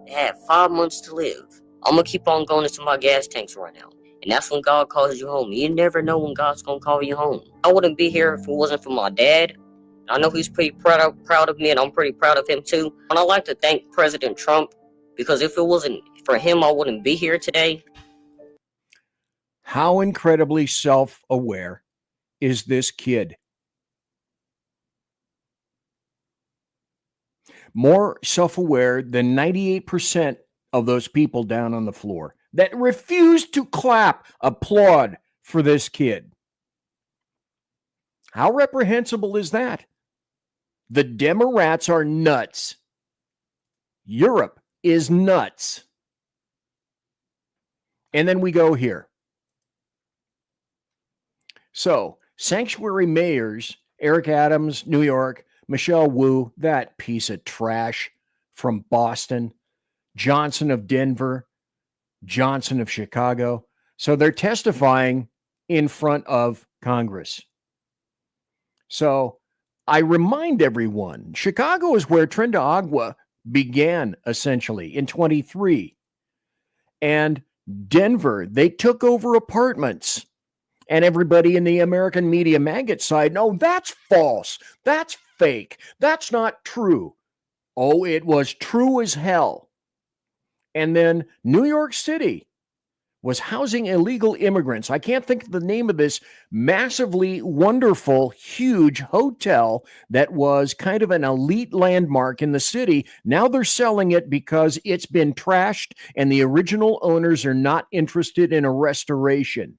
They had 5 months to live. I'm going to keep on going into my gas tanks right now. And that's when God calls you home. You never know when God's going to call you home. I wouldn't be here if it wasn't for my dad. I know he's pretty proud of me, and I'm pretty proud of him too. And I'd like to thank President Trump, because if it wasn't for him, I wouldn't be here today. How incredibly self-aware is this kid? more self-aware than 98% of those people down on the floor that refuse to applaud for this kid. How reprehensible is that? The Demorats are nuts. Europe is nuts. And then we go here. So, sanctuary mayors, Eric Adams, New York, Michelle Wu, that piece of trash from Boston, Johnson of Denver, Johnson of Chicago. So they're testifying in front of Congress. So I remind everyone, Chicago is where Tren de Agua began, essentially, in 23. And Denver, they took over apartments. And everybody in the American media maggot side, no, that's false. That's fake. That's not true. Oh, it was true as hell. And then New York City was housing illegal immigrants. I can't think of the name of this massively wonderful, huge hotel that was kind of an elite landmark in the city. Now they're selling it because it's been trashed and the original owners are not interested in a restoration.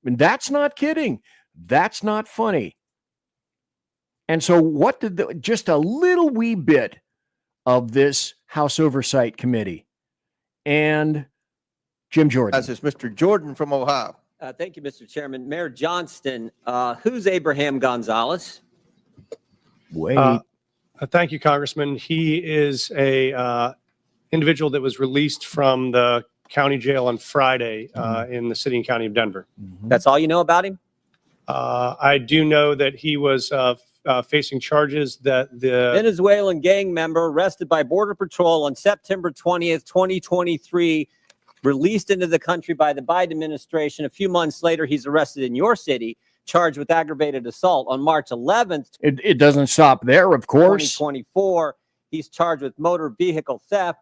And that's not kidding. That's not funny. And so what did just a little wee bit of this House Oversight Committee and Jim Jordan. This is Mr. Jordan from Ohio. Thank you, Mr. Chairman. Mayor Johnston, who's Abraham Gonzalez? Wait. Thank you, Congressman. He is a individual that was released from the county jail on Friday in the city and county of Denver. That's all you know about him? I do know that he was facing charges that the Venezuelan gang member arrested by Border Patrol on September 20th, 2023, released into the country by the Biden administration. A few months later, he's arrested in your city, charged with aggravated assault. On March 11th, it doesn't stop there, of course. 2024, he's charged with motor vehicle theft,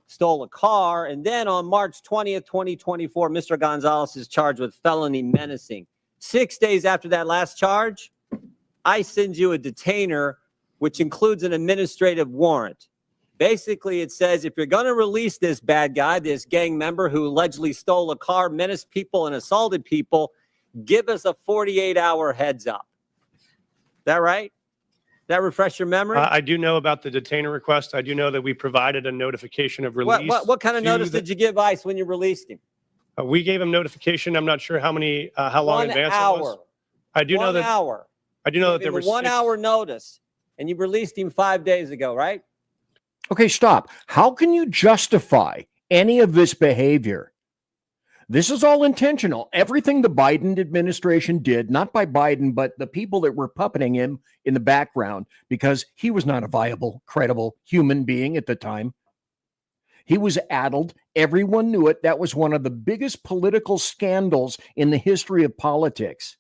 stole a car. And then on March 20th, 2024, Mr. Gonzalez is charged with felony menacing. 6 days after that last charge, I send you a detainer, which includes an administrative warrant. Basically, it says if you're going to release this bad guy, this gang member who allegedly stole a car, menaced people, and assaulted people, give us a 48-hour heads up. Is that right? That refresh your memory? I do know about the detainer request. I do know that we provided a notification of release. What kind of notice did you give ICE when you released him? We gave him notification. I'm not sure how long in advance it was. I do know that. 1 hour. I do know that there was 1 hour notice, and you released him 5 days ago, right? Okay, stop. How can you justify any of this behavior? This is all intentional. Everything the Biden administration did, not by Biden, but the people that were puppeting him in the background, because he was not a viable, credible human being at the time. He was addled. Everyone knew it. That was one of the biggest political scandals in the history of politics.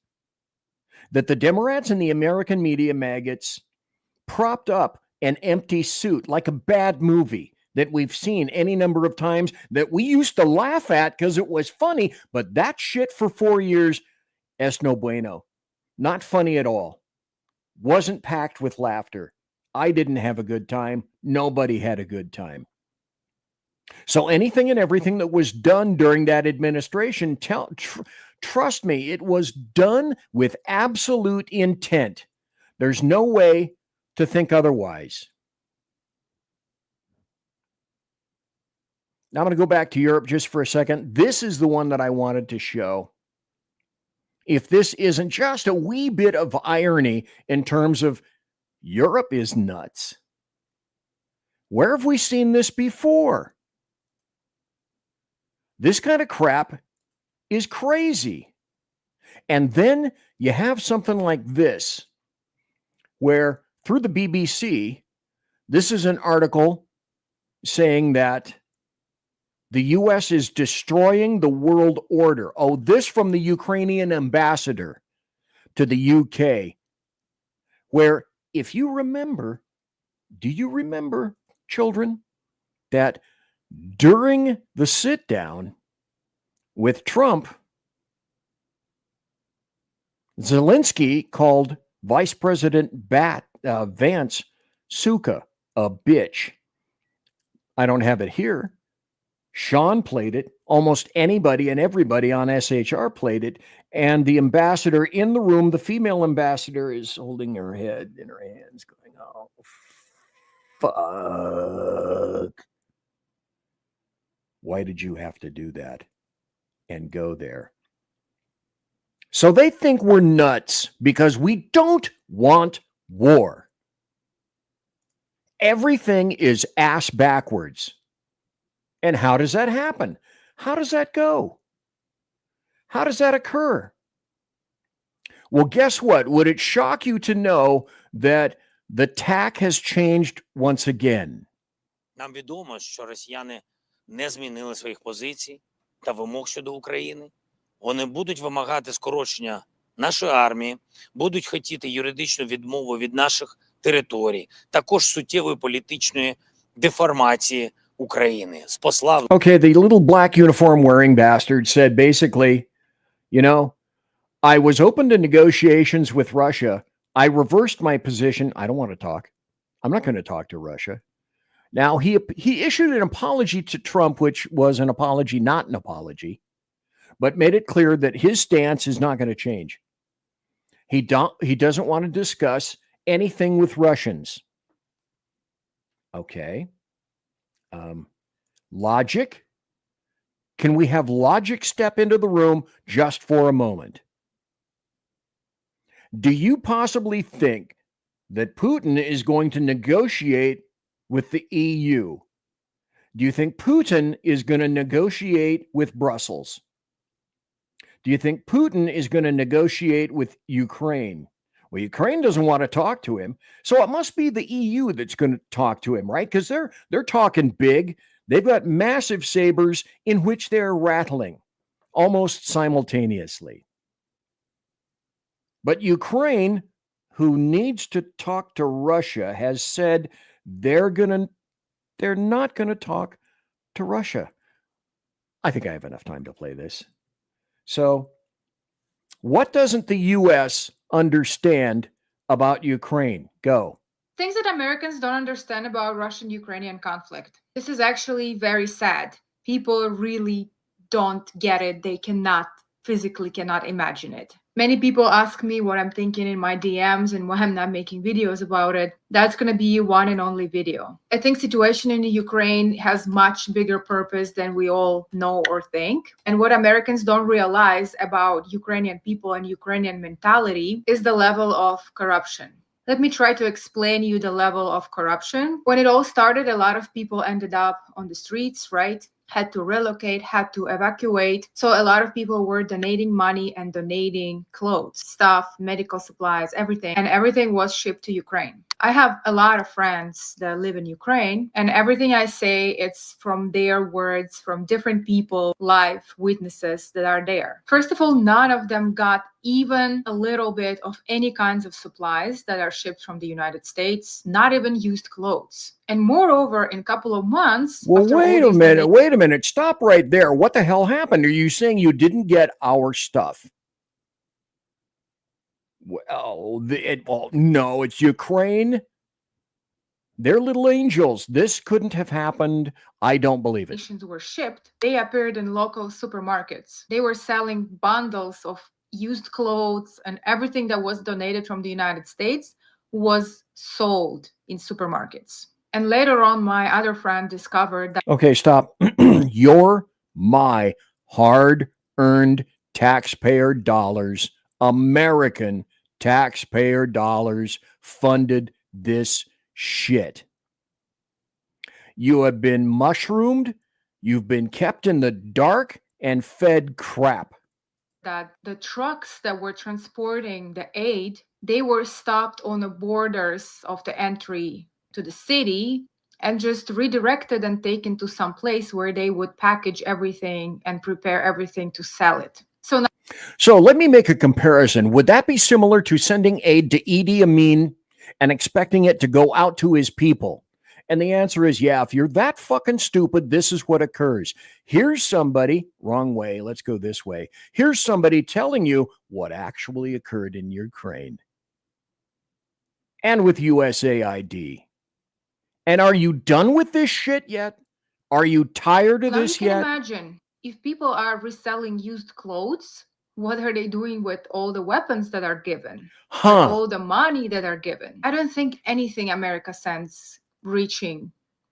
That the Demorats and the American media maggots propped up an empty suit like a bad movie that we've seen any number of times that we used to laugh at because it was funny, but that shit for 4 years, es no bueno. Not funny at all. Wasn't packed with laughter. I didn't have a good time. Nobody had a good time. So anything and everything that was done during that administration, trust me, it was done with absolute intent. There's no way to think otherwise. Now I'm going to go back to Europe just for a second. This is the one that I wanted to show. If this isn't just a wee bit of irony in terms of Europe is nuts. Where have we seen this before? This kind of crap is crazy. And then you have something like this, where through the BBC, this is an article saying that the U.S. is destroying the world order. Oh, this from the Ukrainian ambassador to the U.K., where, if you remember, do you remember, children, that during the sit-down with Trump, Zelensky called Vice President Vance Suka, a bitch. I don't have it here. Sean played it. Almost anybody and everybody on SHR played it. And the ambassador in the room, the female ambassador, is holding her head in her hands, going, oh, fuck. Why did you have to do that and go there? So they think we're nuts because we don't want war. Everything is ass backwards. And how does that happen? How does that go? How does that occur? Well, guess what? Would it shock you to know that the tack has changed once again? Нам відомо, що росіяни не змінили своїх позицій та вимог щодо України. Вони будуть вимагати скорочення нашої армії, будуть хотіти юридичну відмову від наших територій, також суттєвої політичної деформації України. З посла... Okay, the little black uniform wearing bastard said basically, you know, I was open to negotiations with Russia. I reversed my position. I don't want to talk. I'm not going to talk to Russia. Now, he issued an apology to Trump, which was an apology, not an apology, but made it clear that his stance is not going to change. He doesn't want to discuss anything with Russians. Okay. Logic. Can we have logic step into the room just for a moment? Do you possibly think that Putin is going to negotiate with the EU? Do you think Putin is going to negotiate with Brussels? Do you think Putin is going to negotiate with Ukraine? Well, Ukraine doesn't want to talk to him, so it must be the EU that's going to talk to him, right? Because they're talking big. They've got massive sabers in which they're rattling almost simultaneously. But Ukraine, who needs to talk to Russia, has said they're not going to talk to Russia. I think I have enough time to play this. So, what doesn't the U.S. understand about Ukraine? Go. Things that Americans don't understand about Russian-Ukrainian conflict. This is actually very sad. People really don't get it. They physically cannot imagine it. Many people ask me what I'm thinking in my DMs and why I'm not making videos about it. That's going to be one and only video. I think situation in Ukraine has much bigger purpose than we all know or think. And what Americans don't realize about Ukrainian people and Ukrainian mentality is the level of corruption. Let me try to explain you the level of corruption. When it all started, a lot of people ended up on the streets, right? Had to relocate, had to evacuate. So a lot of people were donating money and donating clothes, stuff, medical supplies, everything. And everything was shipped to Ukraine. I have a lot of friends that live in Ukraine, and everything I say, it's from their words, from different people, live witnesses that are there. First of all, none of them got even a little bit of any kinds of supplies that are shipped from the United States, not even used clothes. And moreover, in a couple of months... Well, wait a minute. Stop right there. What the hell happened? Are you saying you didn't get our stuff? Well, no, it's Ukraine. They're little angels. This couldn't have happened. I don't believe it. Were shipped. They appeared in local supermarkets. They were selling bundles of used clothes, and everything that was donated from the United States was sold in supermarkets. And later on, my other friend discovered that... Okay, stop. My hard-earned taxpayer dollars, American taxpayer dollars, funded this shit. You have been mushroomed, you've been kept in the dark, and fed crap. That the trucks that were transporting the aid, they were stopped on the borders of the entry to the city and just redirected and taken to some place where they would package everything and prepare everything to sell it. So let me make a comparison. Would that be similar to sending aid to Idi Amin and expecting it to go out to his people? And the answer is, yeah, if you're that fucking stupid, this is what occurs. Here's somebody, wrong way, let's go this way. Here's somebody telling you what actually occurred in Ukraine. And with USAID. And are you done with this shit yet? Are you tired of Now this you can yet? imagine if people are reselling used clothes, what are they doing with all the weapons that are given? With all the money that are given? I don't think anything America sends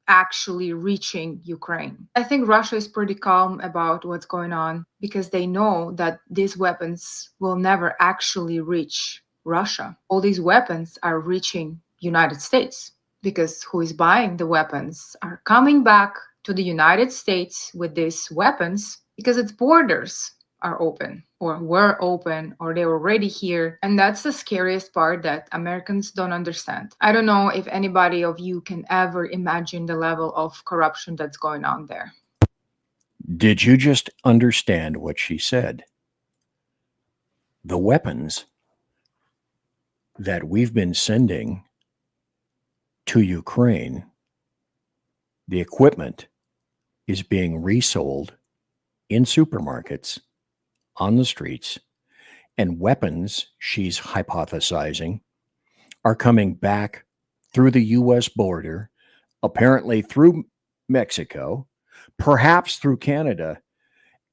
actually reaching Ukraine. I think Russia is pretty calm about what's going on because they know that these weapons will never actually reach Russia. All these weapons are reaching United States because who is buying the weapons are coming back to the United States with these weapons because its borders are open or were open or they're already here. And that's the scariest part that Americans don't understand. I don't know if anybody of you can ever imagine the level of corruption that's going on there. Did you just understand what she said? The weapons that we've been sending to Ukraine, the equipment is being resold in supermarkets, on the streets, and weapons, she's hypothesizing, are coming back through the U.S. border, apparently through Mexico, perhaps through Canada.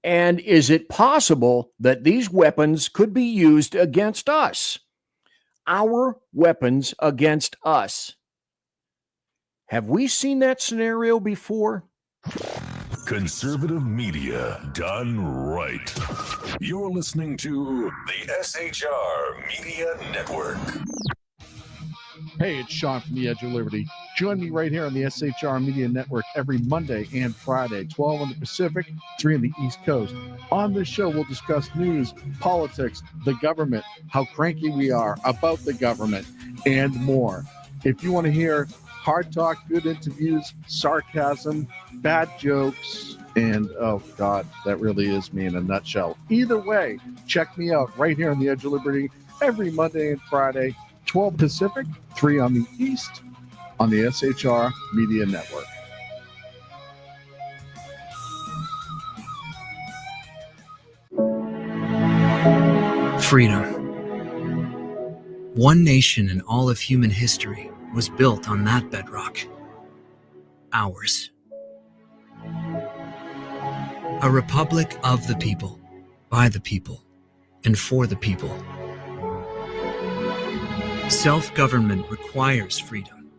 And is it possible that these weapons could be used against us? Our weapons against us. Have we seen that scenario before? Conservative media done right. You're listening to the SHR Media Network. Hey, it's Sean from the Edge of Liberty. Join me right here on the SHR Media Network every Monday and Friday, 12 on the Pacific, 3 on the East Coast. On this show, we'll discuss news, politics, the government, how cranky we are about the government, and more. If you want to hear hard talk, good interviews, sarcasm, bad jokes, and oh God, that really is me in a nutshell. Either way, check me out right here on the Edge of Liberty every Monday and Friday, 12 Pacific, 3 on the East, on the SHR Media Network. Freedom. One nation in all of human history was built on that bedrock. Ours. A republic of the people, by the people, and for the people. Self-government requires freedom,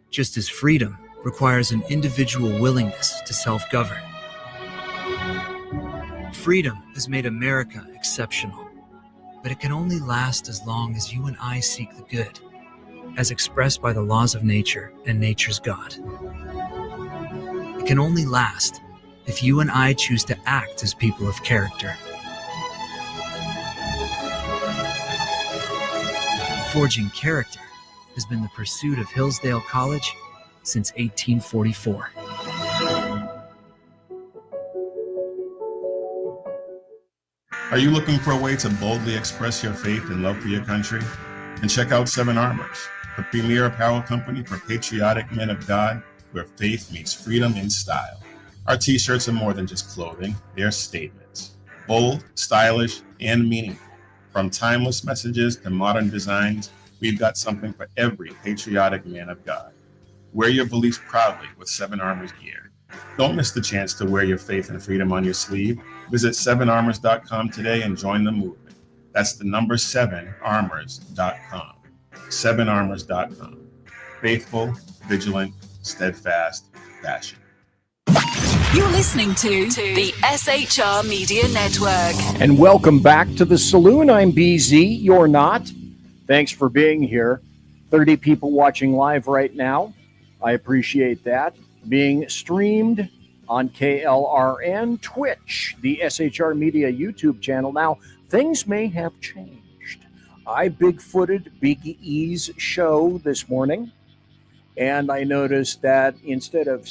just as freedom requires an individual willingness to self-govern. Freedom has made America exceptional, but it can only last as long as you and I seek the good, as expressed by the laws of nature and nature's God. It can only last if you and I choose to act as people of character. Forging character has been the pursuit of Hillsdale College since 1844. Are you looking for a way to boldly express your faith and love for your country? And check out Seven Armors, the premier apparel company for patriotic men of God, where faith meets freedom in style. Our t-shirts are more than just clothing, they're statements. Bold, stylish, and meaningful. From timeless messages to modern designs, we've got something for every patriotic man of God. Wear your beliefs proudly with Seven Armors gear. Don't miss the chance to wear your faith and freedom on your sleeve. Visit 7armors.com today and join the movement. That's the number 7armors.com. 7armors.com. Faithful, vigilant, steadfast, passion. You're listening to the SHR Media Network. And welcome back to the Saloon. I'm BZ. You're not. Thanks for being here. 30 people watching live right now. I appreciate that. Being streamed on KLRN, Twitch, the SHR Media YouTube channel. Now, things may have changed. I bigfooted Big E's show this morning, and I noticed that instead of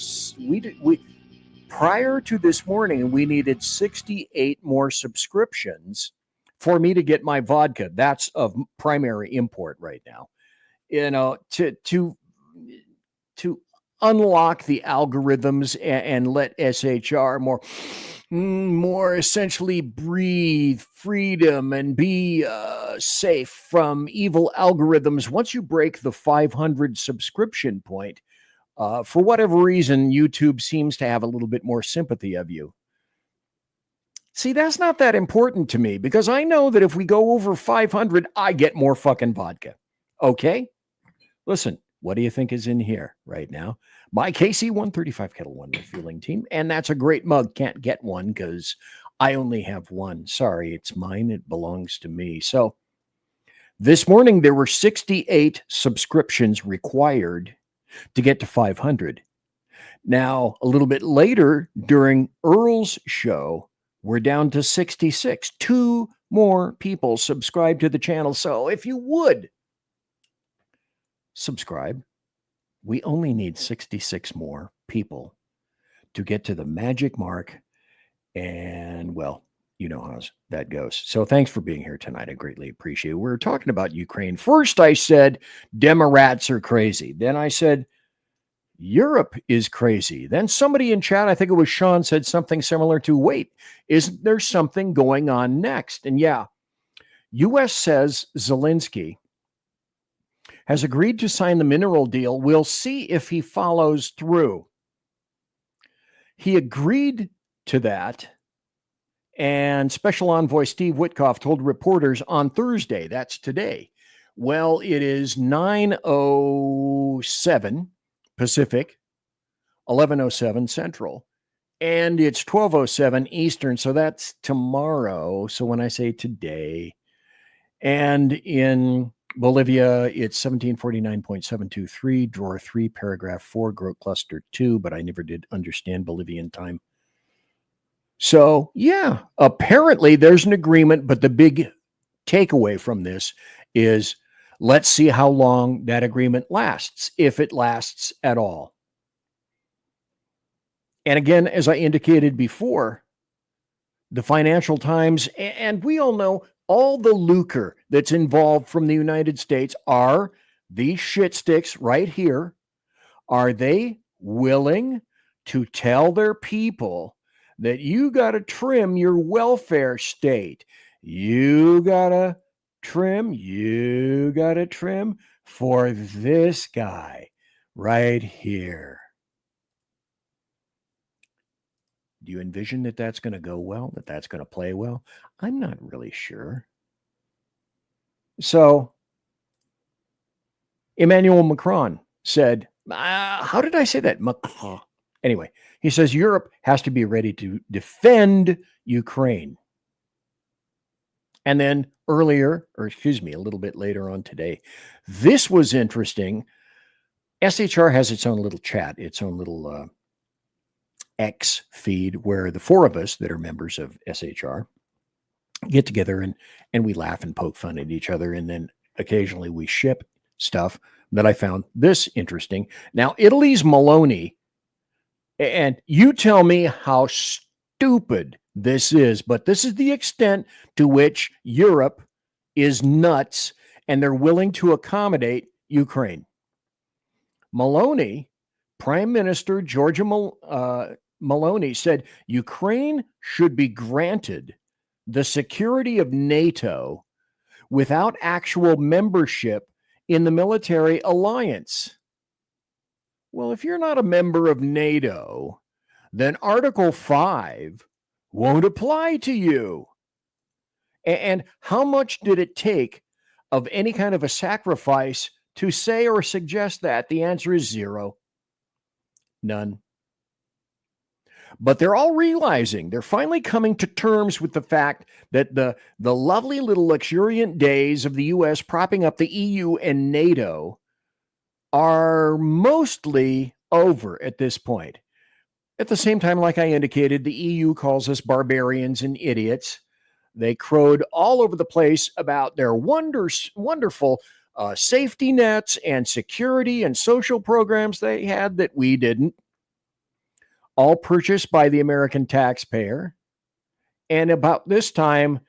prior to this morning, we needed 68 more subscriptions for me to get my vodka. That's of primary import right now. You know, to unlock the algorithms and let SHR more essentially breathe freedom and be safe from evil algorithms. Once you break the 500 subscription point, For whatever reason, YouTube seems to have a little bit more sympathy of you. See, that's not that important to me because I know that if we go over 500, I get more fucking vodka. Okay? Listen, what do you think is in here right now? My KC 135 Kettle One refueling team. And that's a great mug. Can't get one because I only have one. Sorry, it's mine. It belongs to me. So this morning, there were 68 subscriptions required to get to 500. Now, a little bit later during Earl's show, we're down to 66. 2 more people subscribe to the channel. So if you would subscribe, we only need 66 more people to get to the magic mark. And well, you know how that goes. So thanks for being here tonight. I greatly appreciate it. We're talking about Ukraine. First, I said Demorats are crazy. Then I said Europe is crazy. Then somebody in chat, I think it was Sean, said something similar to, wait, isn't there something going on next? And yeah, U.S. says Zelensky has agreed to sign the mineral deal. We'll see if he follows through. He agreed to that. And Special Envoy Steve Witkoff told reporters on Thursday, that's today, well, it is 9:07 Pacific, 11:07 Central, and it's 12:07 Eastern, so that's tomorrow. So when I say today, and in Bolivia, it's 1749.723, drawer 3, paragraph 4, Growth Cluster 2, but I never did understand Bolivian time. So, yeah, apparently there's an agreement, but the big takeaway from this is let's see how long that agreement lasts, if it lasts at all. And again, as I indicated before, the Financial Times, and we all know all the lucre that's involved from the United States are these shit sticks right here. Are they willing to tell their people that you got to trim your welfare state? You got to trim for this guy right here. Do you envision that that's going to go well, that that's going to play well? I'm not really sure. So, Emmanuel Macron said, how did I say that? Macron. Anyway, he says Europe has to be ready to defend Ukraine. And then a little bit later on today, this was interesting. SHR has its own little chat, its own little X feed where the 4 of us that are members of SHR get together and we laugh and poke fun at each other. And then occasionally we ship stuff that I found this interesting. Now, Italy's Maloney, and you tell me how stupid this is, but this is the extent to which Europe is nuts and they're willing to accommodate Ukraine. Maloney, Prime Minister Giorgia Maloney, said Ukraine should be granted the security of NATO without actual membership in the military alliance. Well, if you're not a member of NATO, then Article 5 won't apply to you. And how much did it take of any kind of a sacrifice to say or suggest that? The answer is 0. None. But they're all realizing, they're finally coming to terms with the fact that the lovely little luxuriant days of the U.S. propping up the EU and NATO are mostly over at this point. At the same time, like I indicated, the EU calls us barbarians and idiots. They crowed all over the place about their wonderful safety nets and security and social programs they had that we didn't. All purchased by the American taxpayer. And about this time,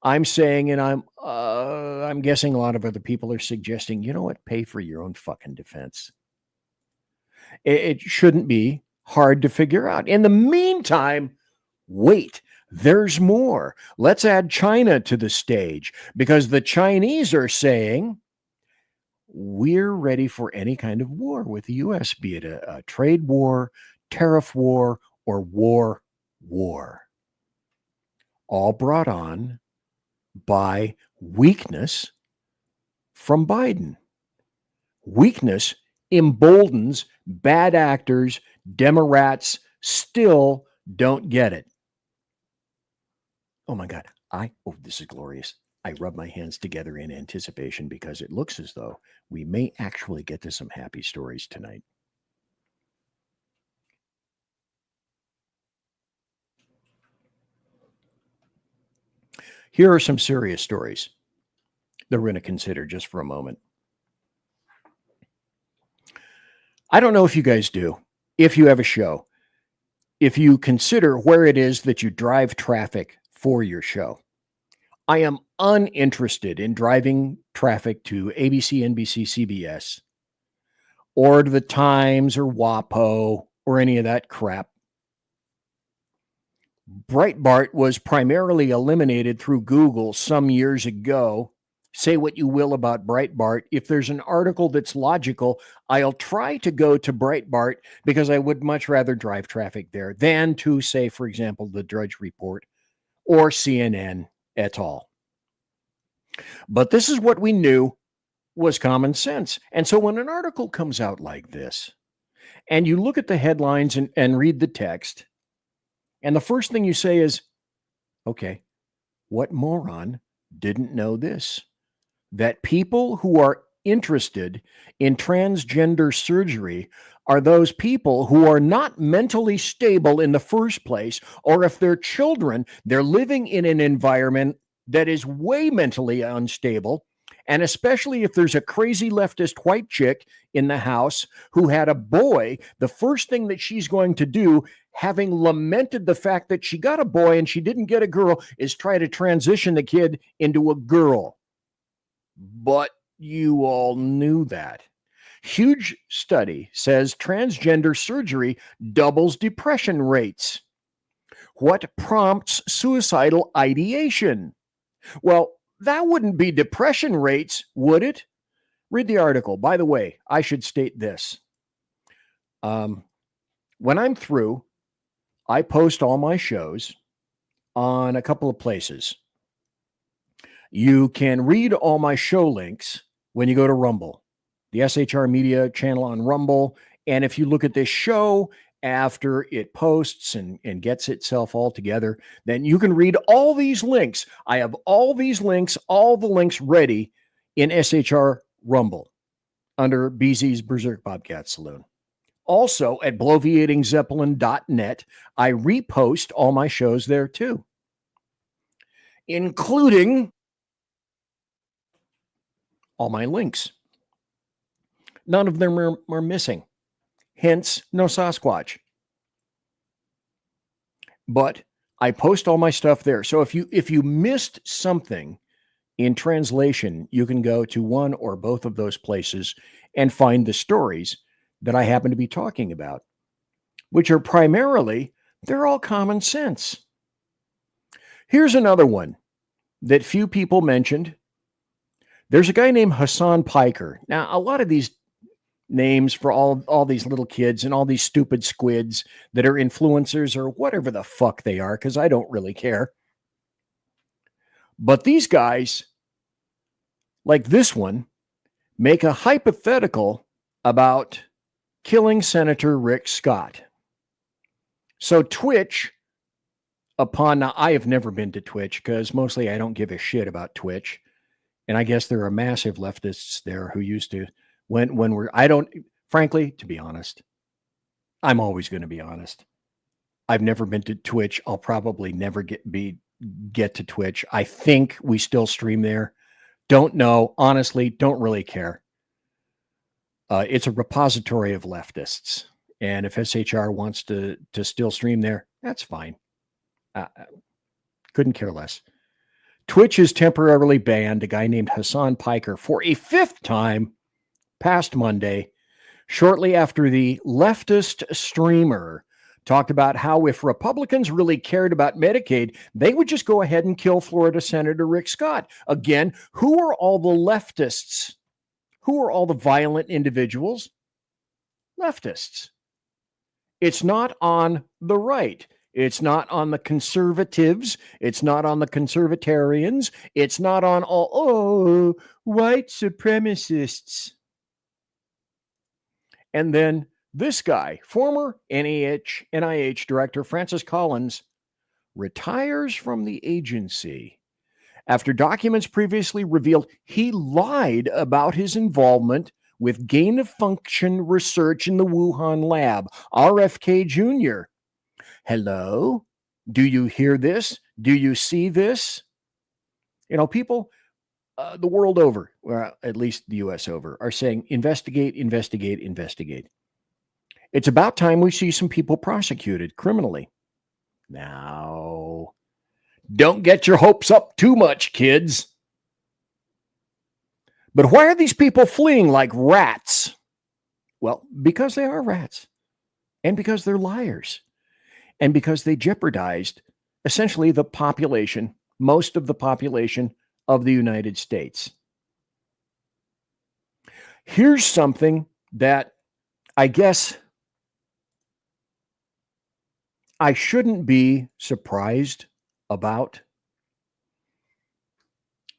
I'm saying, and I'm guessing a lot of other people are suggesting, you know what, pay for your own fucking defense. It shouldn't be hard to figure out. In the meantime, wait, there's more. Let's add China to the stage because the Chinese are saying, we're ready for any kind of war with the U.S., be it a trade war, tariff war, or war. All brought on by weakness from Biden. Weakness emboldens bad actors. Demorats still don't get it. Oh my God. This is glorious. I rub my hands together in anticipation because it looks as though we may actually get to some happy stories tonight. Here are some serious stories that we're going to consider just for a moment. I don't know if you guys do, if you have a show, if you consider where it is that you drive traffic for your show. I am uninterested in driving traffic to ABC, NBC, CBS, or to the Times or WAPO or any of that crap. Breitbart was primarily eliminated through Google some years ago. Say what you will about Breitbart. If there's an article that's logical, I'll try to go to Breitbart because I would much rather drive traffic there than to, say, for example, the Drudge Report or CNN et al. But this is what we knew was common sense. And so when an article comes out like this, and you look at the headlines and read the text, and the first thing you say is, okay, what moron didn't know this? That people who are interested in transgender surgery are those people who are not mentally stable in the first place, or if they're children, they're living in an environment that is way mentally unstable. And especially if there's a crazy leftist white chick in the house who had a boy, the first thing that she's going to do, having lamented the fact that she got a boy and she didn't get a girl, is try to transition the kid into a girl. But you all knew that. Huge study says transgender surgery doubles depression rates. What prompts suicidal ideation? Well, that wouldn't be depression rates, would it? Read the article. By the way, I should state this. When I'm through, I post all my shows on a couple of places. You can read all my show links when you go to Rumble, the SHR Media channel on Rumble. And if you look at this show after it posts and gets itself all together, then you can read all these links. I have all these links, all the links ready in SHR Rumble under BZ's Berserk Bobcat Saloon. Also at bloviatingzeppelin.net, I repost all my shows there too, including all my links. None of them are missing. Hence, no Sasquatch. But I post all my stuff there. So if you missed something in translation, you can go to one or both of those places and find the stories that I happen to be talking about, which are primarily, they're all common sense. Here's another one that few people mentioned. There's a guy named Hassan Piker. Now, a lot of these names for all these little kids and all these stupid squids that are influencers or whatever the fuck they are, because I don't really care. But these guys, like this one, make a hypothetical about killing Senator Rick Scott. So Twitch, now I have never been to Twitch because mostly I don't give a shit about Twitch. And I guess there are massive leftists there who used to, frankly, to be honest, I'm always going to be honest. I've never been to Twitch. I'll probably never get to Twitch. I think we still stream there. Don't know. Honestly, don't really care. It's a repository of leftists. And if SHR wants to still stream there, that's fine. Couldn't care less. Twitch has temporarily banned a guy named Hassan Piker for a fifth time past Monday, shortly after the leftist streamer talked about how if Republicans really cared about Medicaid, they would just go ahead and kill Florida Senator Rick Scott. Again, who are all the leftists? Who are all the violent individuals? Leftists. It's not on the right. It's not on the conservatives. It's not on the conservatarians. It's not on all, white supremacists. And then this guy, former NIH director Francis Collins, retires from the agency after documents previously revealed he lied about his involvement with gain-of-function research in the Wuhan lab. RFK Jr. Hello? Do you hear this? Do you see this? You know, people the world over, or at least the U.S. over, are saying, investigate, investigate, investigate. It's about time we see some people prosecuted criminally. Now, don't get your hopes up too much, kids. But why are these people fleeing like rats? Well, because they are rats, and because they're liars, and because they jeopardized essentially the population, most of the population of the United States. Here's something that I guess I shouldn't be surprised about,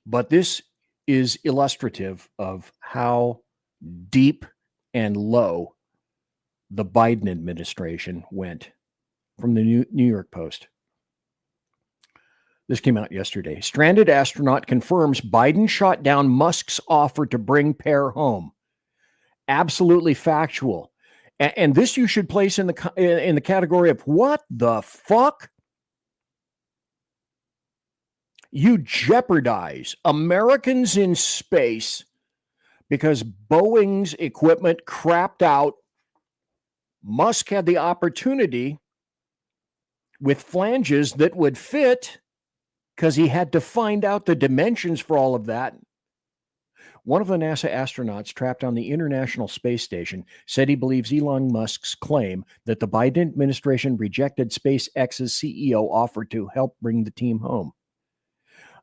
but this is illustrative of how deep and low the Biden administration went. From the New York Post. This came out yesterday. Stranded astronaut confirms Biden shot down Musk's offer to bring pair home. Absolutely factual. And this you should place in the category of what the fuck? You jeopardize Americans in space because Boeing's equipment crapped out. Musk had the opportunity with flanges that would fit because he had to find out the dimensions for all of that. One of the NASA astronauts trapped on the International Space Station said he believes Elon Musk's claim that the Biden administration rejected SpaceX's CEO offer to help bring the team home.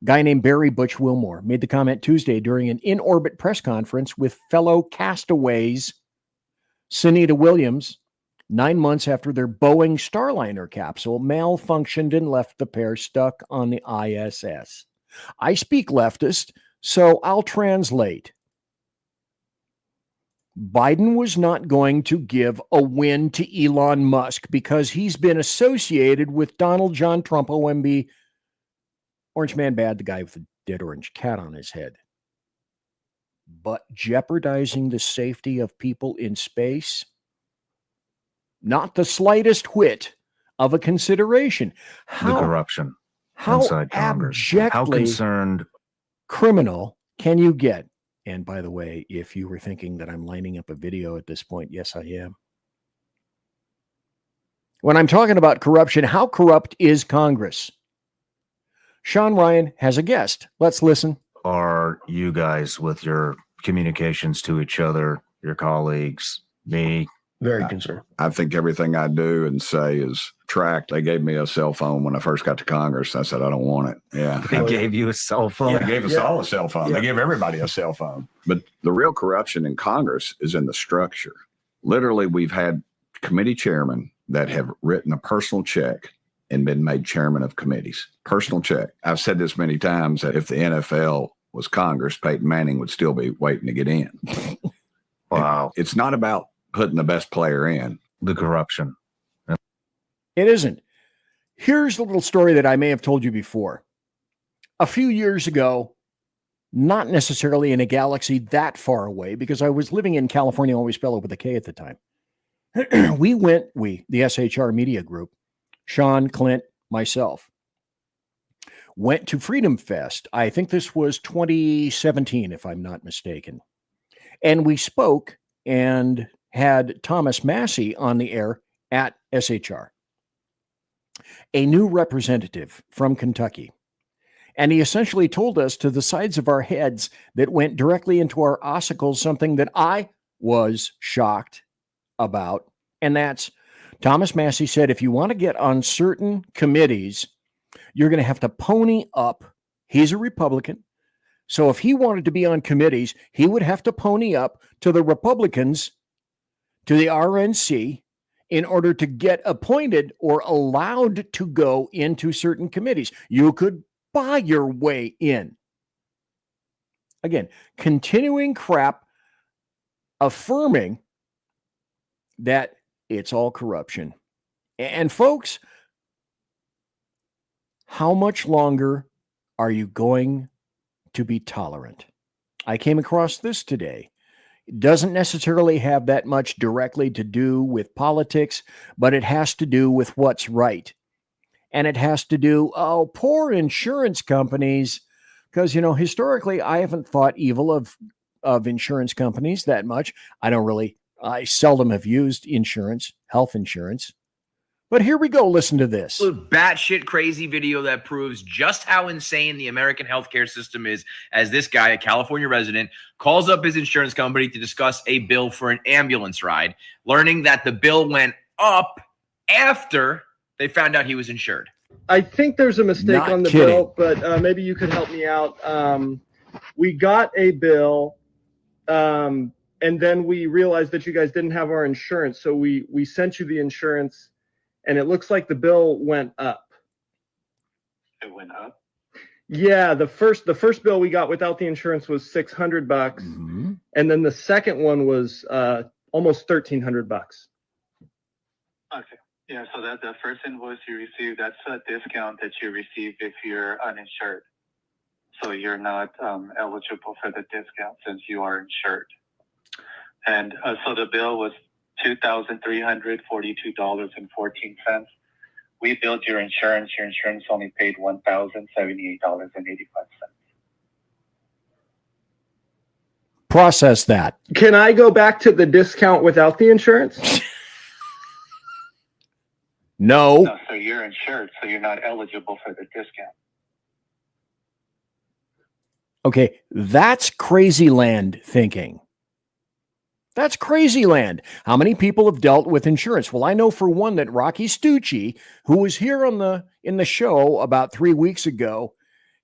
A guy named Barry Butch Wilmore made the comment Tuesday during an in-orbit press conference with fellow castaways Sunita Williams, 9 months after their Boeing Starliner capsule malfunctioned and left the pair stuck on the ISS. I speak leftist, so I'll translate. Biden was not going to give a win to Elon Musk because he's been associated with Donald John Trump, OMB, Orange Man Bad, the guy with the dead orange cat on his head. But jeopardizing the safety of people in space, not the slightest whit of a consideration. The corruption how inside Congress. Abjectly How concerned criminal can you get? And by the way, if you were thinking that I'm lining up a video at this point, yes, I am. When I'm talking about corruption, how corrupt is Congress? Sean Ryan has a guest. Let's listen. are you guys with your communications to each other, your colleagues, me? Very concerned. I think everything I do and say is tracked. They gave me a cell phone when I first got to Congress. I said, I don't want it. Yeah. They gave you a cell phone? They gave us all a cell phone. They gave everybody a cell phone. But the real corruption in Congress is in the structure. Literally, we've had committee chairmen that have written a personal check and been made chairman of committees. Personal check. I've said this many times that if the NFL was Congress, Peyton Manning would still be waiting to get in. Wow. It's not about putting the best player in. The corruption. It isn't. Here's the little story that I may have told you before. A few years ago, not necessarily in a galaxy that far away, because I was living in California, always spelled it with a K at the time. The SHR Media Group, Sean, Clint, myself, went to Freedom Fest. I think this was 2017, if I'm not mistaken. And we spoke and had Thomas Massey on the air at SHR, a new representative from Kentucky. And he essentially told us to the sides of our heads that went directly into our ossicles, something that I was shocked about. And that's, Thomas Massey said, if you want to get on certain committees, you're going to have to pony up. He's a Republican. So if he wanted to be on committees, he would have to pony up to the Republicans, to the RNC, in order to get appointed or allowed to go into certain committees. You could buy your way in. Again, continuing crap affirming that it's all corruption. And folks, how much longer are you going to be tolerant? I came across this today. It doesn't necessarily have that much directly to do with politics, but it has to do with what's right. And it has to do, poor insurance companies, because, historically, I haven't thought evil of insurance companies that much. I seldom have used insurance, health insurance. But here we go. Listen to this. Batshit crazy video that proves just how insane the American healthcare system is, as this guy, a California resident, calls up his insurance company to discuss a bill for an ambulance ride, learning that the bill went up after they found out he was insured. I think there's a mistake Not on the kidding. bill, but maybe you could help me out. We got a bill, and then we realized that you guys didn't have our insurance, so we sent you the insurance. And it looks like the bill went up. It went up? Yeah, the first bill we got without the insurance was $600, Mm-hmm. and then the second one was almost $1,300. Okay. Yeah, so that the first invoice you received, that's a discount that you receive if you're uninsured. So you're not eligible for the discount since you are insured. And so the bill was $2,342.14. We billed your insurance. Your insurance only paid $1,078.85. Process that. Can I go back to the discount without the insurance? No. No, so you're insured, so you're not eligible for the discount. Okay, that's crazy land thinking. That's crazy land. How many people have dealt with insurance? Well, I know for one that Rocky Stucci, who was here in the show about 3 weeks ago,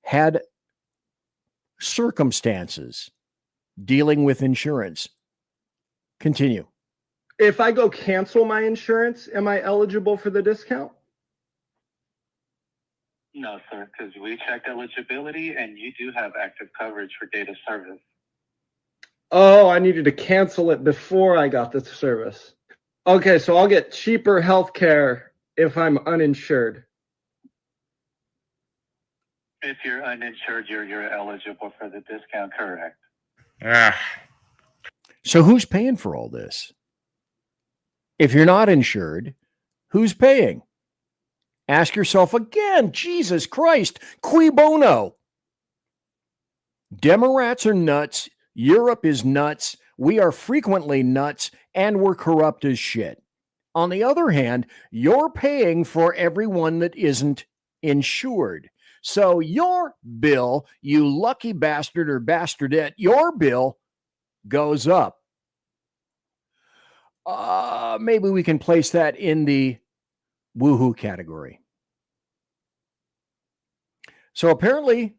had circumstances dealing with insurance. Continue. If I go cancel my insurance, am I eligible for the discount? No, sir, because we checked eligibility and you do have active coverage for data service. Oh, I needed to cancel it before I got the service. Okay, so I'll get cheaper health care if I'm uninsured. If you're uninsured, you're eligible for the discount, correct? So who's paying for all this? If you're not insured, who's paying? Ask yourself again, Jesus Christ, cui bono? Demorats are nuts. Europe is nuts. We are frequently nuts, and we're corrupt as shit. On the other hand, you're paying for everyone that isn't insured. So your bill, you lucky bastard or bastardette, your bill goes up. Maybe we can place that in the woohoo category. So apparently,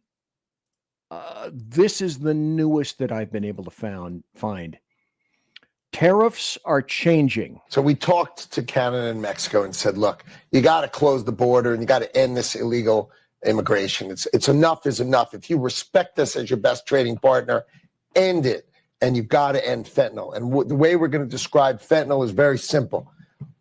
this is the newest that I've been able to find. Tariffs are changing. So we talked to Canada and Mexico and said, look, you got to close the border and you got to end this illegal immigration. It's enough is enough. If you respect us as your best trading partner, end it. And you've got to end fentanyl. And the way we're going to describe fentanyl is very simple.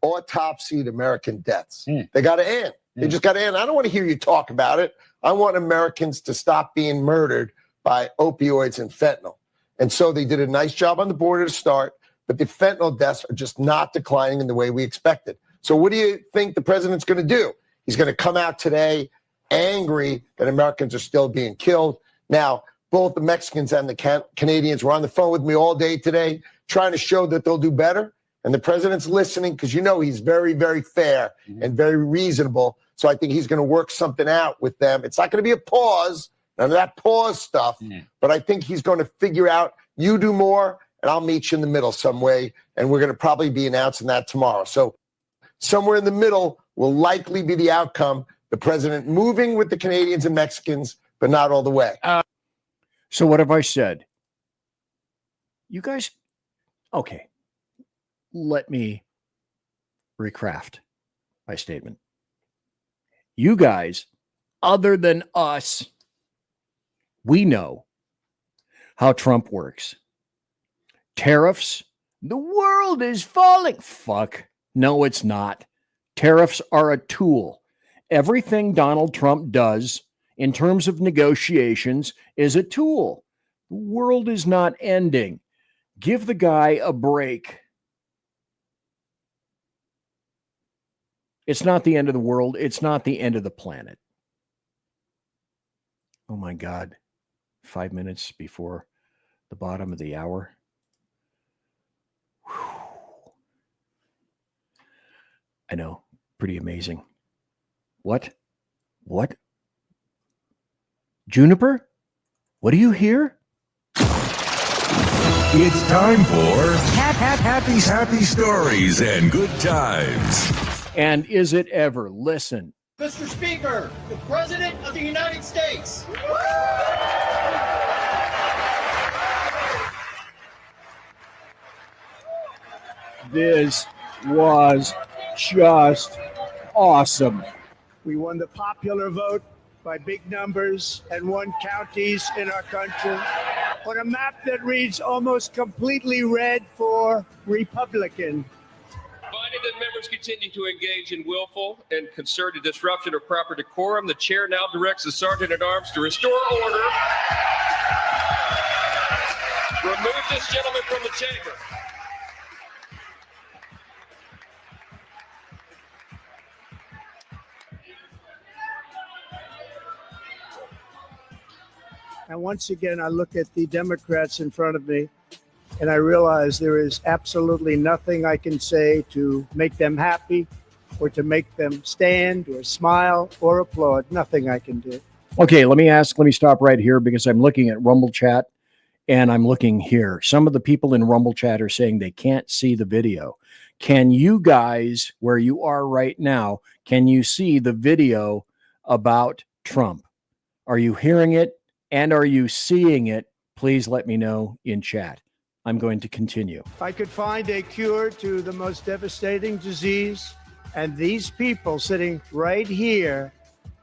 Autopsied American deaths. They got to end. They just got to end. I don't want to hear you talk about it. I want Americans to stop being murdered by opioids and fentanyl. And so they did a nice job on the border to start, but the fentanyl deaths are just not declining in the way we expected. So what do you think the president's going to do? He's going to come out today angry that Americans are still being killed. Now, both the Mexicans and the Canadians were on the phone with me all day today trying to show that they'll do better. And the president's listening because, he's very, very fair and very reasonable. So I think he's going to work something out with them. It's not going to be a pause, none of that pause stuff. But I think he's going to figure out, you do more and I'll meet you in the middle some way. And we're going to probably be announcing that tomorrow. So somewhere in the middle will likely be the outcome. The president moving with the Canadians and Mexicans, but not all the way. So what have I said? You guys, okay, let me recraft my statement. You guys, other than us, we know how Trump works. Tariffs, the world is falling. Fuck. No, it's not. Tariffs are a tool. Everything Donald Trump does in terms of negotiations is a tool. The world is not ending. Give the guy a break. It's not the end of the world. It's not the end of the planet. Oh my God. 5 minutes before the bottom of the hour. Whew. I know. Pretty amazing. What? Juniper? What do you hear? It's time for happy stories and good times. And is it ever? Listen. Mr. Speaker, the President of the United States. This was just awesome. We won the popular vote by big numbers and won counties in our country on a map that reads almost completely red for Republican. Finding that members continue to engage in willful and concerted disruption of proper decorum, the chair now directs the sergeant at arms to restore order. Remove this gentleman from the chamber. And once again, I look at the Democrats in front of me, and I realize there is absolutely nothing I can say to make them happy or to make them stand or smile or applaud. Nothing I can do. Okay, let me stop right here because I'm looking at Rumble Chat and I'm looking here. Some of the people in Rumble Chat are saying they can't see the video. Can you guys, where you are right now, can you see the video about Trump? Are you hearing it? And are you seeing it? Please let me know in chat. I'm going to continue. If I could find a cure to the most devastating disease, and these people sitting right here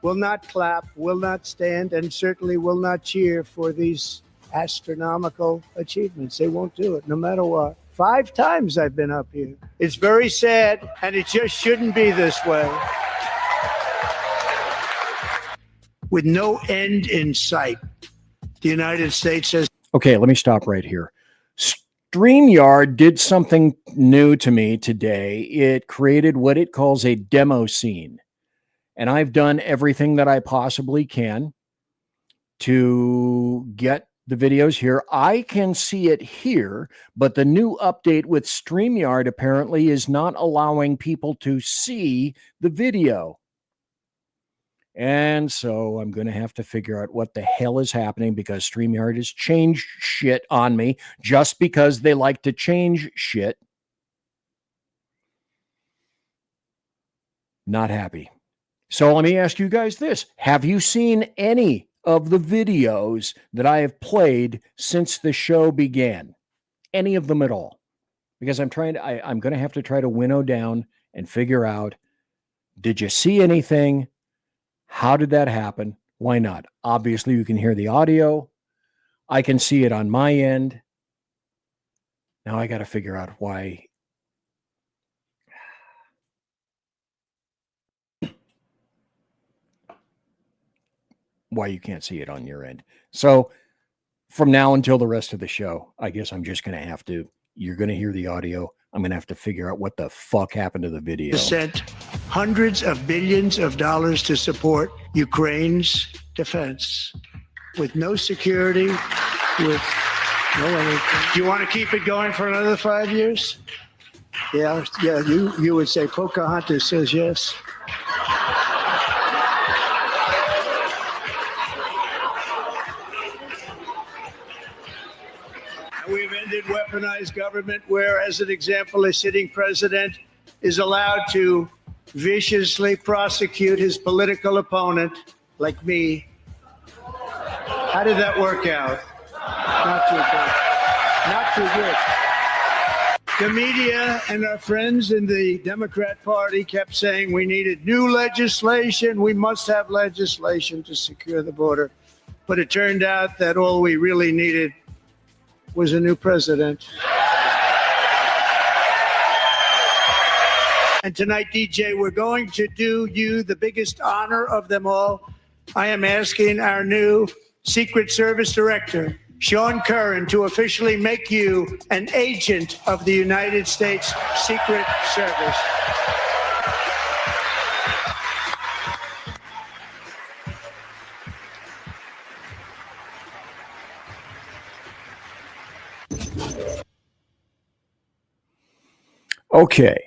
will not clap, will not stand, and certainly will not cheer for these astronomical achievements. They won't do it, no matter what. 5 times I've been up here. It's very sad, and it just shouldn't be this way. With no end in sight, the United States has... Okay, let me stop right here. StreamYard did something new to me today. It created what it calls a demo scene. And I've done everything that I possibly can to get the videos here. I can see it here, but the new update with StreamYard apparently is not allowing people to see the video. And so I'm going to have to figure out what the hell is happening because StreamYard has changed shit on me just because they like to change shit. Not happy. So let me ask you guys this. Have you seen any of the videos that I have played since the show began? Any of them at all? Because I'm going to have to try to winnow down and figure out, did you see anything? How did that happen? Why not? Obviously, you can hear the audio. I can see it on my end. Now I got to figure out why. Why you can't see it on your end. So from now until the rest of the show, I guess I'm just going to have to, you're going to hear the audio. I'm going to have to figure out what the fuck happened to the video. Sent hundreds of billions of dollars to support Ukraine's defense with no security, with no anything. Do you want to keep it going for another 5 years? Yeah, you would say Pocahontas says yes. We've ended weaponized government where, as an example, a sitting president is allowed to viciously prosecute his political opponent, like me. How did that work out? Not too good. Not too good. The media and our friends in the Democrat Party kept saying we needed new legislation. We must have legislation to secure the border. But it turned out that all we really needed was a new president. And tonight, DJ, we're going to do you the biggest honor of them all. I am asking our new Secret Service Director, Sean Curran, to officially make you an agent of the United States Secret Service. Okay.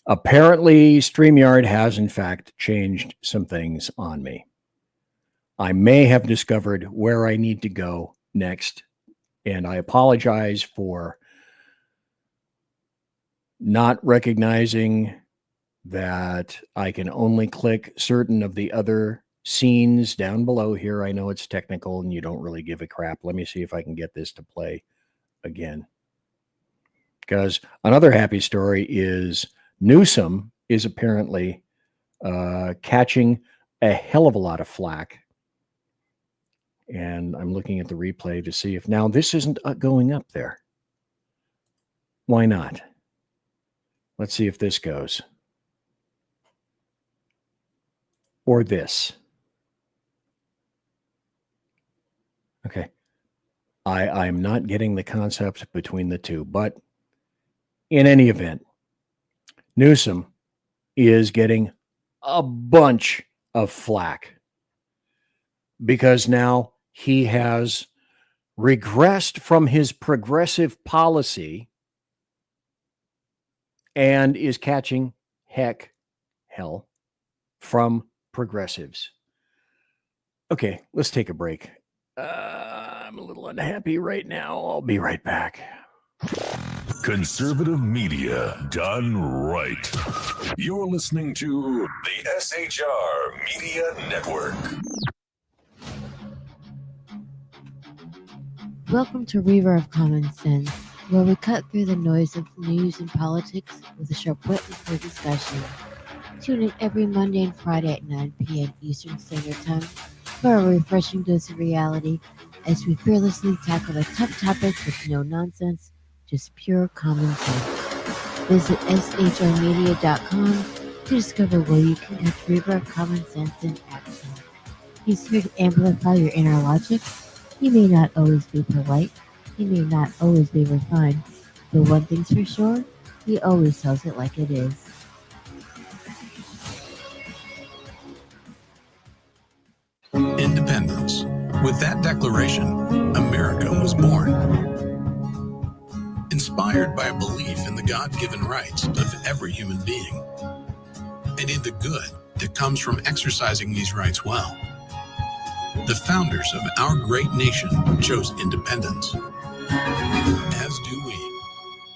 Apparently, StreamYard has, in fact, changed some things on me. I may have discovered where I need to go next, and I apologize for not recognizing that I can only click certain of the other scenes down below here. I know it's technical and you don't really give a crap. Let me see if I can get this to play again. Because another happy story is Newsom is apparently catching a hell of a lot of flack. And I'm looking at the replay to see if now this isn't going up there. Why not? Let's see if this goes. Or this. Okay. I'm not getting the concept between the two, but in any event, Newsom is getting a bunch of flack because now he has regressed from his progressive policy and is catching hell from progressives. Okay, let's take a break. I'm a little unhappy right now. I'll be right back. Conservative media done right. You're listening to the SHR Media Network. Welcome to Reaver of Common Sense, where we cut through the noise of news and politics with a sharp wit and clear discussion. Tune in every Monday and Friday at 9 p.m. Eastern Standard Time for a refreshing dose of reality as we fearlessly tackle the tough topics with no nonsense, just pure common sense. Visit shrmedia.com to discover where you can catch Reaver of Common Sense in action. He's here to amplify your inner logic. He may not always be polite, he may not always be refined, but one thing's for sure, he always tells it like it is. Independence. With that declaration, America was born. Inspired by a belief in the God-given rights of every human being, and in the good that comes from exercising these rights well. The founders of our great nation chose independence. As do we.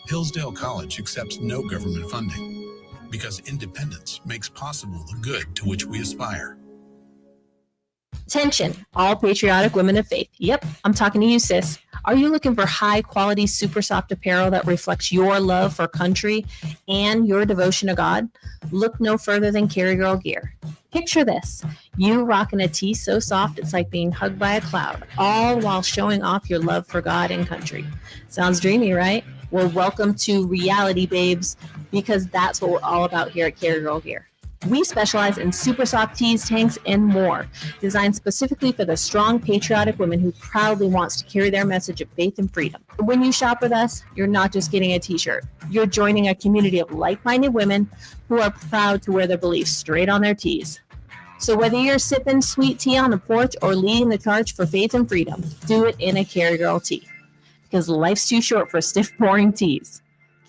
Hillsdale College accepts no government funding because independence makes possible the good to which we aspire. Attention, all patriotic women of faith. Yep, I'm talking to you, sis. Are you looking for high-quality, super soft apparel that reflects your love for country and your devotion to God? Look no further than Carry Girl Gear. Picture this. You rocking a tee so soft it's like being hugged by a cloud, all while showing off your love for God and country. Sounds dreamy, right? Well, welcome to reality, babes, because that's what we're all about here at Carry Girl Gear. We specialize in super soft tees, tanks, and more, designed specifically for the strong, patriotic woman who proudly wants to carry their message of faith and freedom. When you shop with us, you're not just getting a t-shirt. You're joining a community of like-minded women who are proud to wear their beliefs straight on their tees. So whether you're sipping sweet tea on the porch or leading the charge for faith and freedom, do it in a Carry Girl tee. Because life's too short for stiff, boring tees.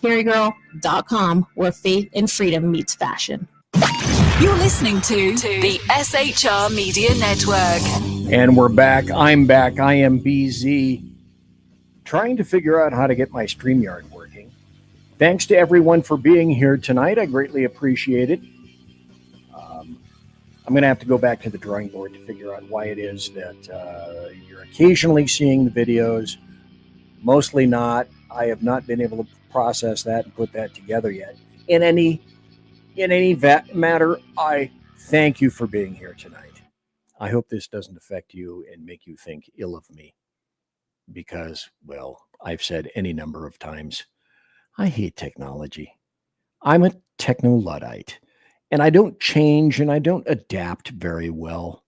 CarryGirl.com, where faith and freedom meets fashion. You're listening to the SHR Media Network. And we're back. I'm back. I am BZ. Trying to figure out how to get my StreamYard working. Thanks to everyone for being here tonight. I greatly appreciate it. I'm going to have to go back to the drawing board to figure out why it is that you're occasionally seeing the videos, mostly not. I have not been able to process that and put that together yet. In any matter, I thank you for being here tonight. I hope this doesn't affect you and make you think ill of me because, well, I've said any number of times, I hate technology. I'm a techno-Luddite, and I don't change and I don't adapt very well.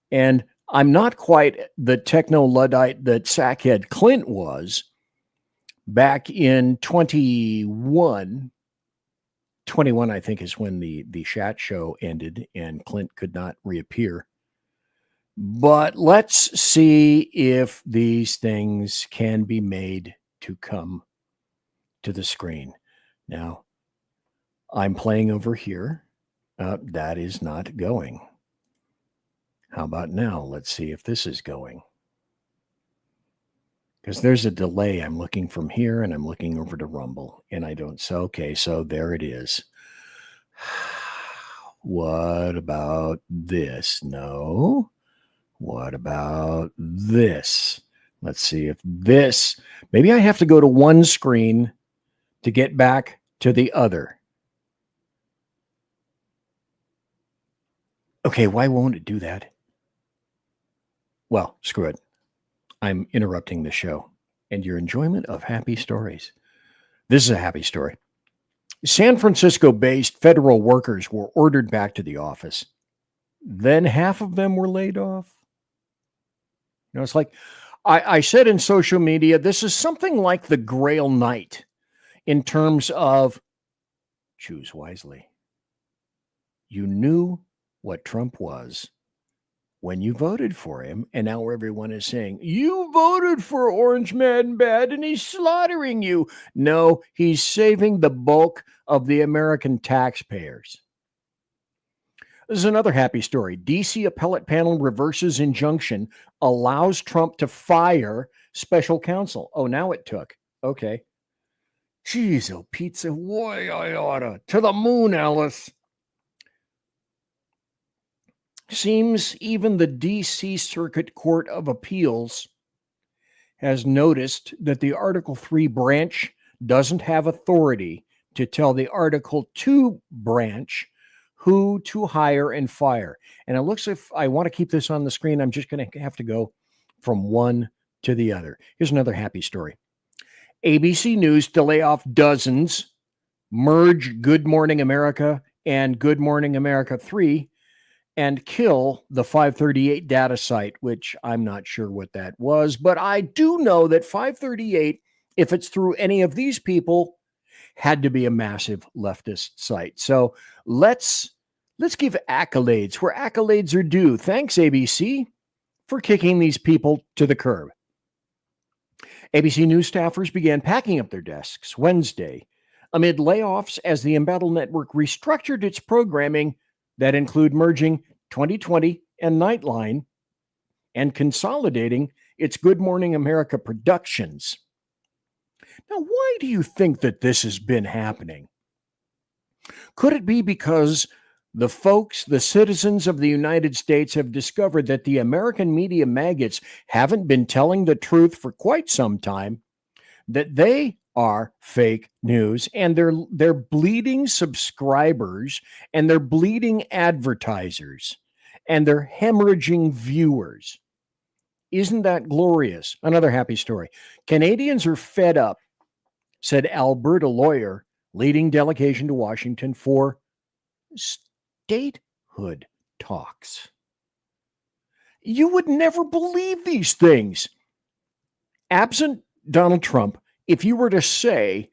And I'm not quite the techno-Luddite that Sackhead Clint was back in 21, I think, is when the Shat show ended and Clint could not reappear. But let's see if these things can be made to come to the screen. Now, I'm playing over here. That is not going. How about now? Let's see if this is going. Because there's a delay. I'm looking from here and I'm looking over to Rumble and I don't. So, okay, so there it is. What about this? No. What about this? Let's see if this, maybe I have to go to one screen to get back to the other. Okay, why won't it do that? Well, screw it. I'm interrupting the show and your enjoyment of happy stories. This is a happy story. San Francisco-based federal workers were ordered back to the office. Then half of them were laid off. You know, it's like I said in social media, this is something like the Grail Knight in terms of choose wisely. You knew what Trump was when you voted for him, and now everyone is saying, you voted for Orange Man Bad and he's slaughtering you. No, he's saving the bulk of the American taxpayers. This is another happy story. DC appellate panel reverses injunction, allows Trump to fire special counsel. Oh, now it took. Okay. Jeez, oh, pizza. Why I oughta. To the moon, Alice. Seems even the DC Circuit Court of Appeals has noticed that the Article 3 branch doesn't have authority to tell the Article 2 branch who to hire and fire. And it looks if I want to keep this on the screen, I'm just going to have to go from one to the other. Here's another happy story. ABC News to lay off dozens, merge Good Morning America and Good Morning America 3, and kill the 538 data site, which I'm not sure what that was, but I do know that 538, if it's through any of these people, had to be a massive leftist site. So let's give accolades where accolades are due. Thanks, ABC, for kicking these people to the curb. ABC News staffers began packing up their desks Wednesday amid layoffs as the Embattled Network restructured its programming that include merging 2020 and Nightline and consolidating its Good Morning America productions. Now, why do you think that this has been happening? Could it be because the folks, the citizens of the United States have discovered that the American media maggots haven't been telling the truth for quite some time, that they are fake news and they're bleeding subscribers and they're bleeding advertisers and they're hemorrhaging viewers? Isn't that glorious? Another happy story. Canadians are fed up, said Alberta lawyer leading delegation to Washington for statehood talks. You would never believe these things. Absent Donald Trump, if you were to say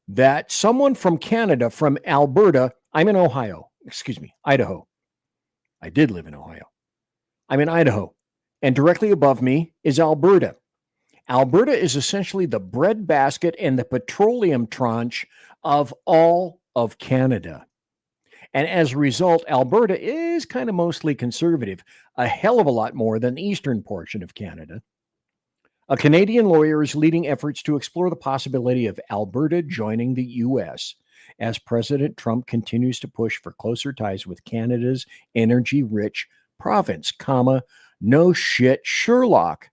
that someone from Canada, from Alberta, I'm in Idaho. I did live in Ohio. I'm in Idaho. And directly above me is Alberta. Alberta is essentially the breadbasket and the petroleum tranche of all of Canada. And as a result, Alberta is kind of mostly conservative, a hell of a lot more than the eastern portion of Canada. A Canadian lawyer is leading efforts to explore the possibility of Alberta joining the U.S. as President Trump continues to push for closer ties with Canada's energy-rich province, no shit, Sherlock,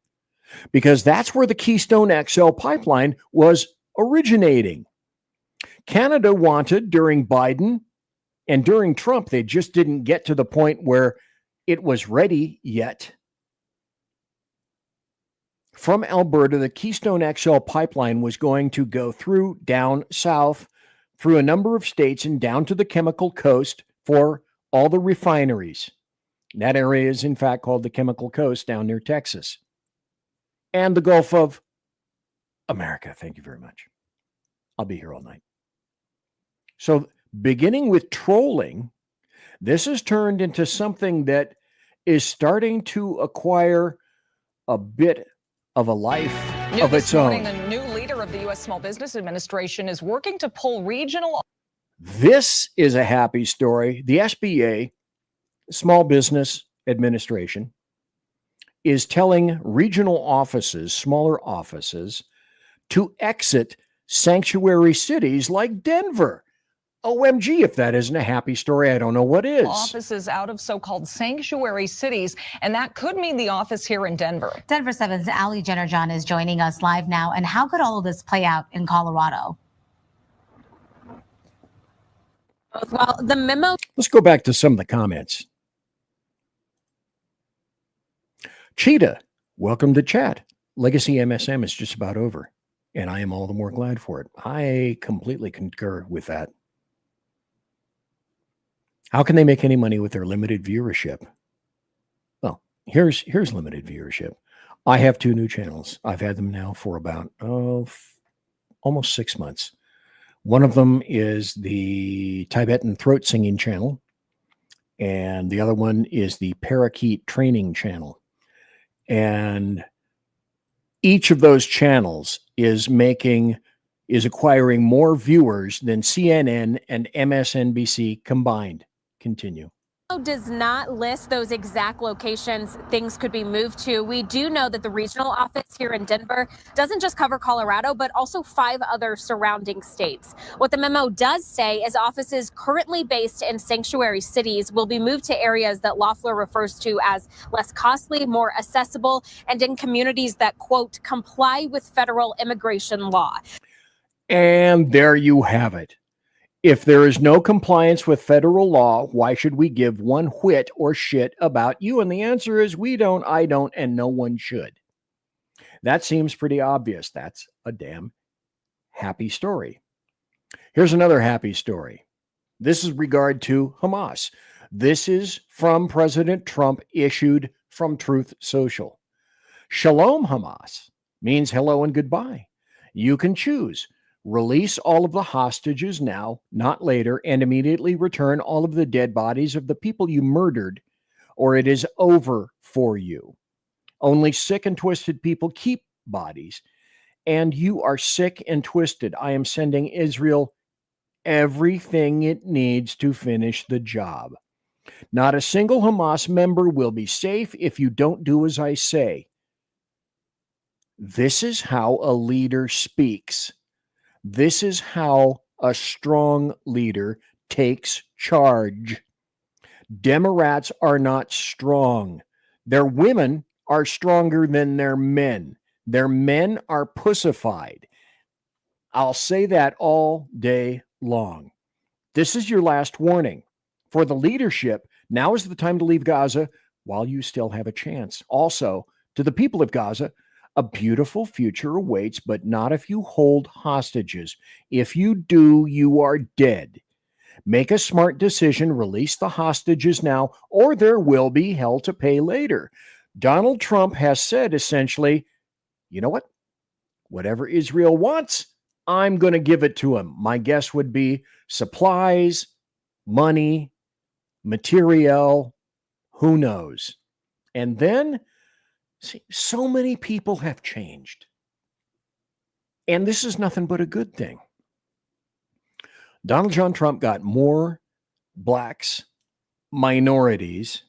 because that's where the Keystone XL pipeline was originating. Canada wanted during Biden and during Trump, they just didn't get to the point where it was ready yet. From Alberta, the Keystone XL pipeline was going to go through down south, through a number of states and down to the Chemical Coast for all the refineries. That area is in fact called the Chemical Coast down near Texas. And the Gulf of America. Thank you very much. I'll be here all night. So beginning with trolling, this has turned into something that is starting to acquire a bit of a life of its own. The new leader of the U.S. Small Business Administration is working to pull regional. This is a happy story. The SBA, Small Business Administration, is telling regional offices, smaller offices, to exit sanctuary cities like Denver. OMG, if that isn't a happy story, I don't know what is. Offices out of so-called sanctuary cities, and that could mean the office here in Denver. Denver 7's Ali Jennerjohn is joining us live now. And how could all of this play out in Colorado? Well, the memo. Let's go back to some of the comments. Cheetah, welcome to chat. Legacy MSM is just about over, and I am all the more glad for it. I completely concur with that. How can they make any money with their limited viewership? Well, here's limited viewership. I have 2 new channels. I've had them now for about almost 6 months. One of them is the Tibetan throat singing channel, and the other one is the parakeet training channel. And each of those channels is acquiring more viewers than CNN and MSNBC combined. Continue. Does not list those exact locations things could be moved to. We do know that the regional office here in Denver doesn't just cover Colorado, but also 5 other surrounding states. What the memo does say is offices currently based in sanctuary cities will be moved to areas that Loeffler refers to as less costly, more accessible, and in communities that, quote, comply with federal immigration law. And there you have it. If there is no compliance with federal law, why should we give one whit or shit about you? And the answer is we don't, I don't, and no one should. That seems pretty obvious. That's a damn happy story. Here's another happy story. This is regard to Hamas. This is from President Trump, issued from Truth Social. Shalom Hamas means hello and goodbye. You can choose. Release all of the hostages now, not later, and immediately return all of the dead bodies of the people you murdered, or it is over for you. Only sick and twisted people keep bodies, and you are sick and twisted. I am sending Israel everything it needs to finish the job. Not a single Hamas member will be safe if you don't do as I say. This is how a leader speaks. This is how a strong leader takes charge. Demorats are not strong. Their women are stronger than their men. Their men are pussified. I'll say that all day long. This is your last warning. For the leadership, now is the time to leave Gaza while you still have a chance. Also, to the people of Gaza, a beautiful future awaits, but not if you hold hostages. If you do, you are dead. Make a smart decision, release the hostages now, or there will be hell to pay later. Donald Trump has said essentially, you know what? Whatever Israel wants, I'm going to give it to him. My guess would be supplies, money, material, who knows? And then, see, so many people have changed. And this is nothing but a good thing. Donald John Trump got more blacks, minorities,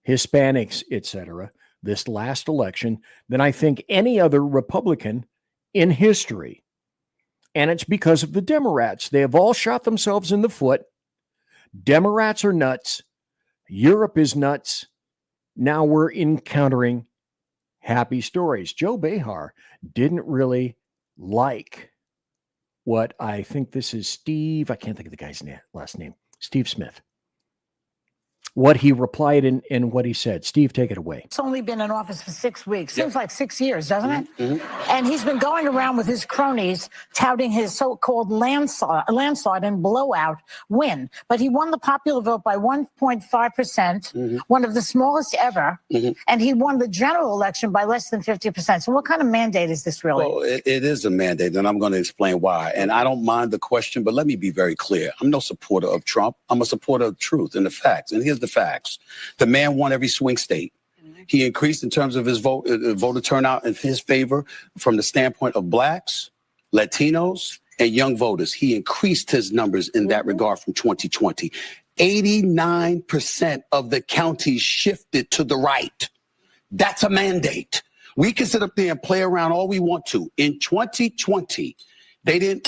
Hispanics, etc., this last election than I think any other Republican in history. And it's because of the Demorats. They have all shot themselves in the foot. Demorats are nuts. Europe is nuts. Now we're encountering happy stories. Joe Behar didn't really like what I think this is Steve. I can't think of the guy's last name. Steve Smith. What he replied and what he said. Steve, take it away. It's only been in office for 6 weeks. Seems like 6 years, doesn't it? And he's been going around with his cronies touting his so-called landslide and blowout win. But he won the popular vote by 1.5%, one of the smallest ever. And he won the general election by less than 50%. So what kind of mandate is this really? Well, it is a mandate, and I'm going to explain why. And I don't mind the question, but let me be very clear. I'm no supporter of Trump. I'm a supporter of truth and the facts. And here's the facts. The man won every swing state. He increased in terms of his voter turnout in his favor from the standpoint of blacks, Latinos, and young voters. He increased his numbers in that regard from 2020. 89% of the counties shifted to the right. That's a mandate. We can sit up there and play around all we want to. In 2020, Trump didn't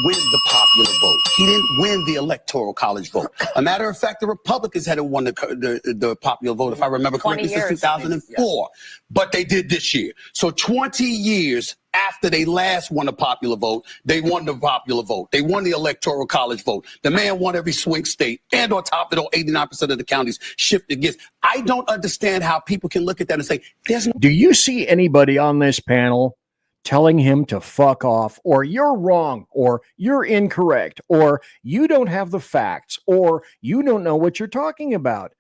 win the popular vote. He didn't win the electoral college vote. A matter of fact, the Republicans hadn't won the popular vote, if I remember correctly, since 2004. But they did this year. So 20 years after they last won the popular vote, they won the popular vote. They won the electoral college vote. The man won every swing state. And on top of it all, 89% of the counties shifted against. I don't understand how people can look at that and say, there's no. Do you see anybody on this panel telling him to fuck off, or you're wrong, or you're incorrect, or you don't have the facts, or you don't know what you're talking about?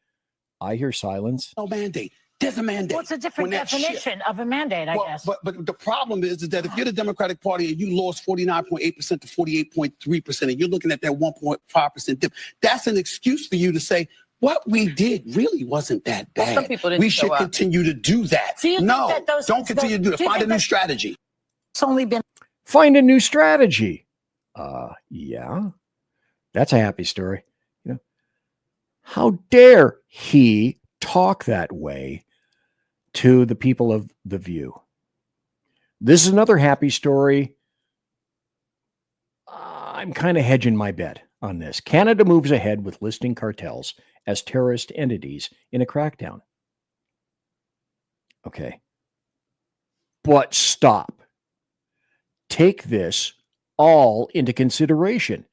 I hear silence. No mandate. There's a mandate. What's a different definition of a mandate, I guess? But the problem is that if you're the Democratic Party and you lost 49.8% to 48.3%, and you're looking at that 1.5% dip, that's an excuse for you to say, what we did really wasn't that bad. Some people didn't we should show up. continue to do that. No, don't continue to do it. Find a new strategy. It's only been. Find a new strategy. Yeah, that's a happy story. You know, how dare he talk that way to the people of The View? This is another happy story. I'm kind of hedging my bet on this. Canada moves ahead with listing cartels as terrorist entities in a crackdown. Okay. But stop. Take this all into consideration.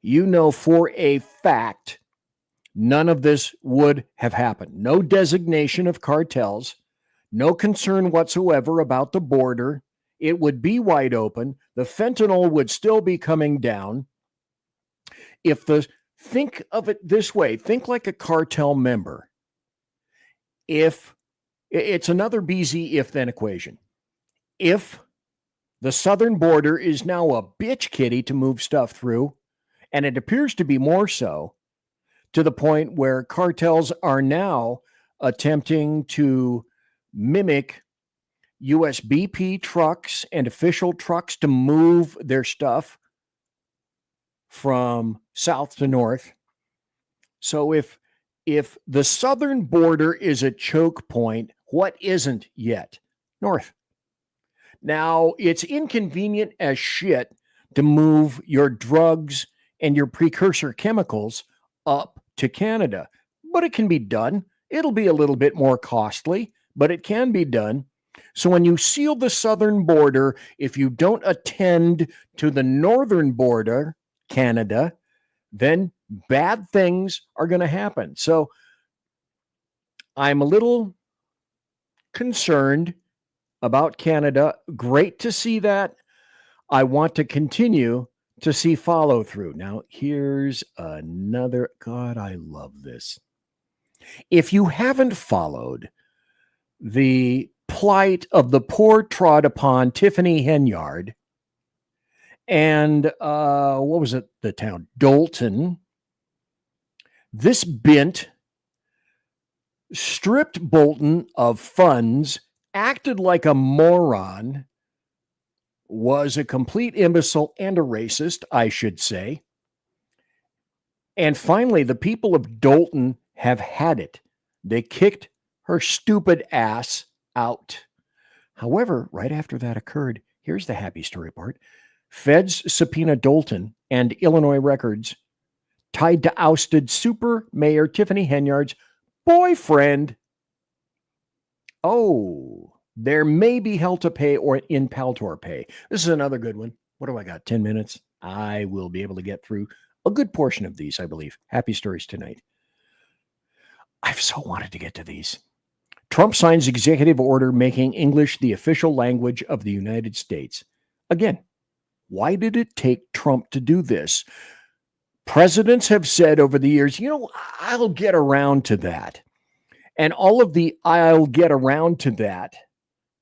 You know for a fact none of this would have happened. No designation of cartels, no concern whatsoever about the border. It would be wide open. The fentanyl would still be coming down. Think of it this way, think like a cartel member. If it's another BZ if then equation. If the southern border is now a bitch kitty to move stuff through, and it appears to be more so, to the point where cartels are now attempting to mimic USBP trucks and official trucks to move their stuff from south to north. So if the southern border is a choke point, what isn't yet? North. Now, it's inconvenient as shit to move your drugs and your precursor chemicals up to Canada, but it can be done. It'll be a little bit more costly, but it can be done. So when you seal the southern border, if you don't attend to the northern border, Canada, then bad things are going to happen. So I'm a little concerned about Canada. Great to see that. I want to continue to see follow through. Now, here's another. God, I love this. If you haven't followed the plight of the poor trod upon Tiffany Henyard and what was it? The town Dalton. This bint stripped Bolton of funds, acted like a moron, was a complete imbecile and a racist, I should say. And finally, the people of Dalton have had it. They kicked her stupid ass out. However, right after that occurred, here's the happy story part. Feds subpoena Dolton and Illinois records tied to ousted Super Mayor Tiffany Henyard's boyfriend. Oh, there may be hell to pay or in Paltor pay. This is another good one. What do I got? 10 minutes? I will be able to get through a good portion of these, I believe. Happy stories tonight. I've so wanted to get to these. Trump signs executive order making English the official language of the United States. Again, why did it take Trump to do this? Presidents have said over the years, I'll get around to that. And all of the I'll get around to that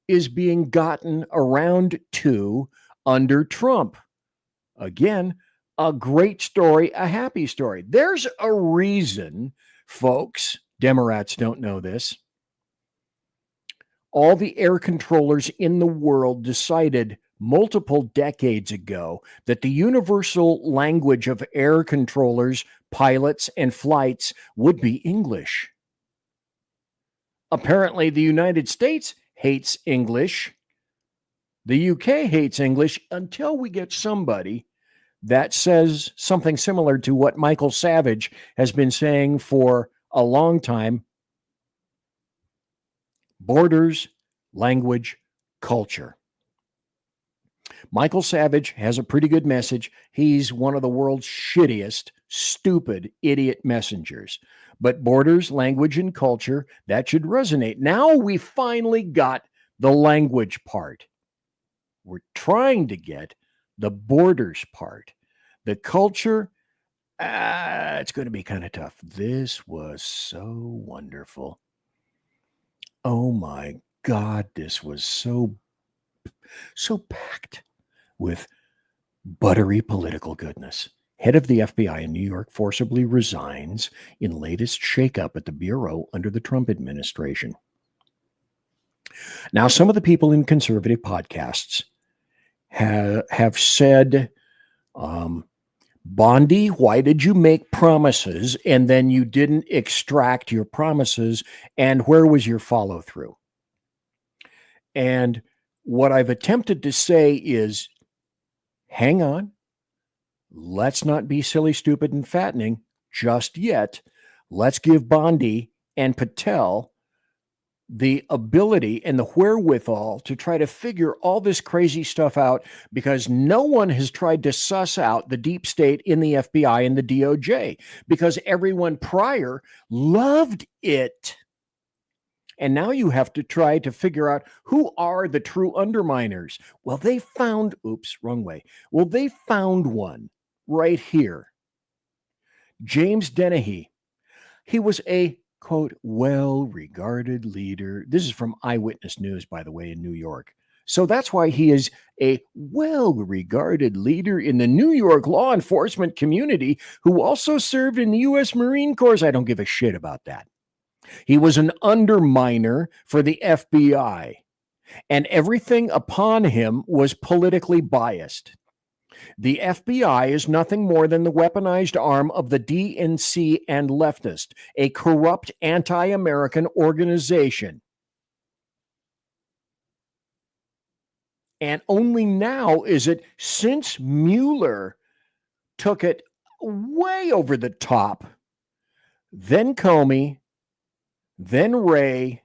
is being gotten around to under Trump. Again, a great story, a happy story. There's a reason, folks, Demorats don't know this. All the air controllers in the world decided multiple decades ago that the universal language of air controllers, pilots, and flights would be English. Apparently, the United States hates English. The UK hates English until we get somebody that says something similar to what Michael Savage has been saying for a long time. Borders, language, culture. Michael Savage has a pretty good message. He's one of the world's shittiest, stupid, idiot messengers. But borders, language, and culture, that should resonate. Now we finally got the language part. We're trying to get the borders part. The culture, it's going to be kind of tough. This was so wonderful. Oh my God, this was so packed with buttery political goodness. Head of the FBI in New York forcibly resigns in latest shakeup at the Bureau under the Trump administration. Now, some of the people in conservative podcasts have said, Bondi, why did you make promises and then you didn't extract your promises, and where was your follow through? And what I've attempted to say is, hang on. Let's not be silly, stupid, and fattening just yet. Let's give Bondi and Patel the ability and the wherewithal to try to figure all this crazy stuff out, because no one has tried to suss out the deep state in the FBI and the DOJ, because everyone prior loved it. And now you have to try to figure out who are the true underminers. Well, they found, wrong way. Well, they found one right here. James Dennehy. He was a, quote, well-regarded leader. This is from Eyewitness News, by the way, in New York. So that's why he is a well-regarded leader in the New York law enforcement community who also served in the U.S. Marine Corps. I don't give a shit about that. He was an underminer for the FBI, and everything upon him was politically biased. The FBI is nothing more than the weaponized arm of the DNC and leftist, a corrupt anti-American organization. And only now is it, since Mueller took it way over the top, then Comey, then Wray,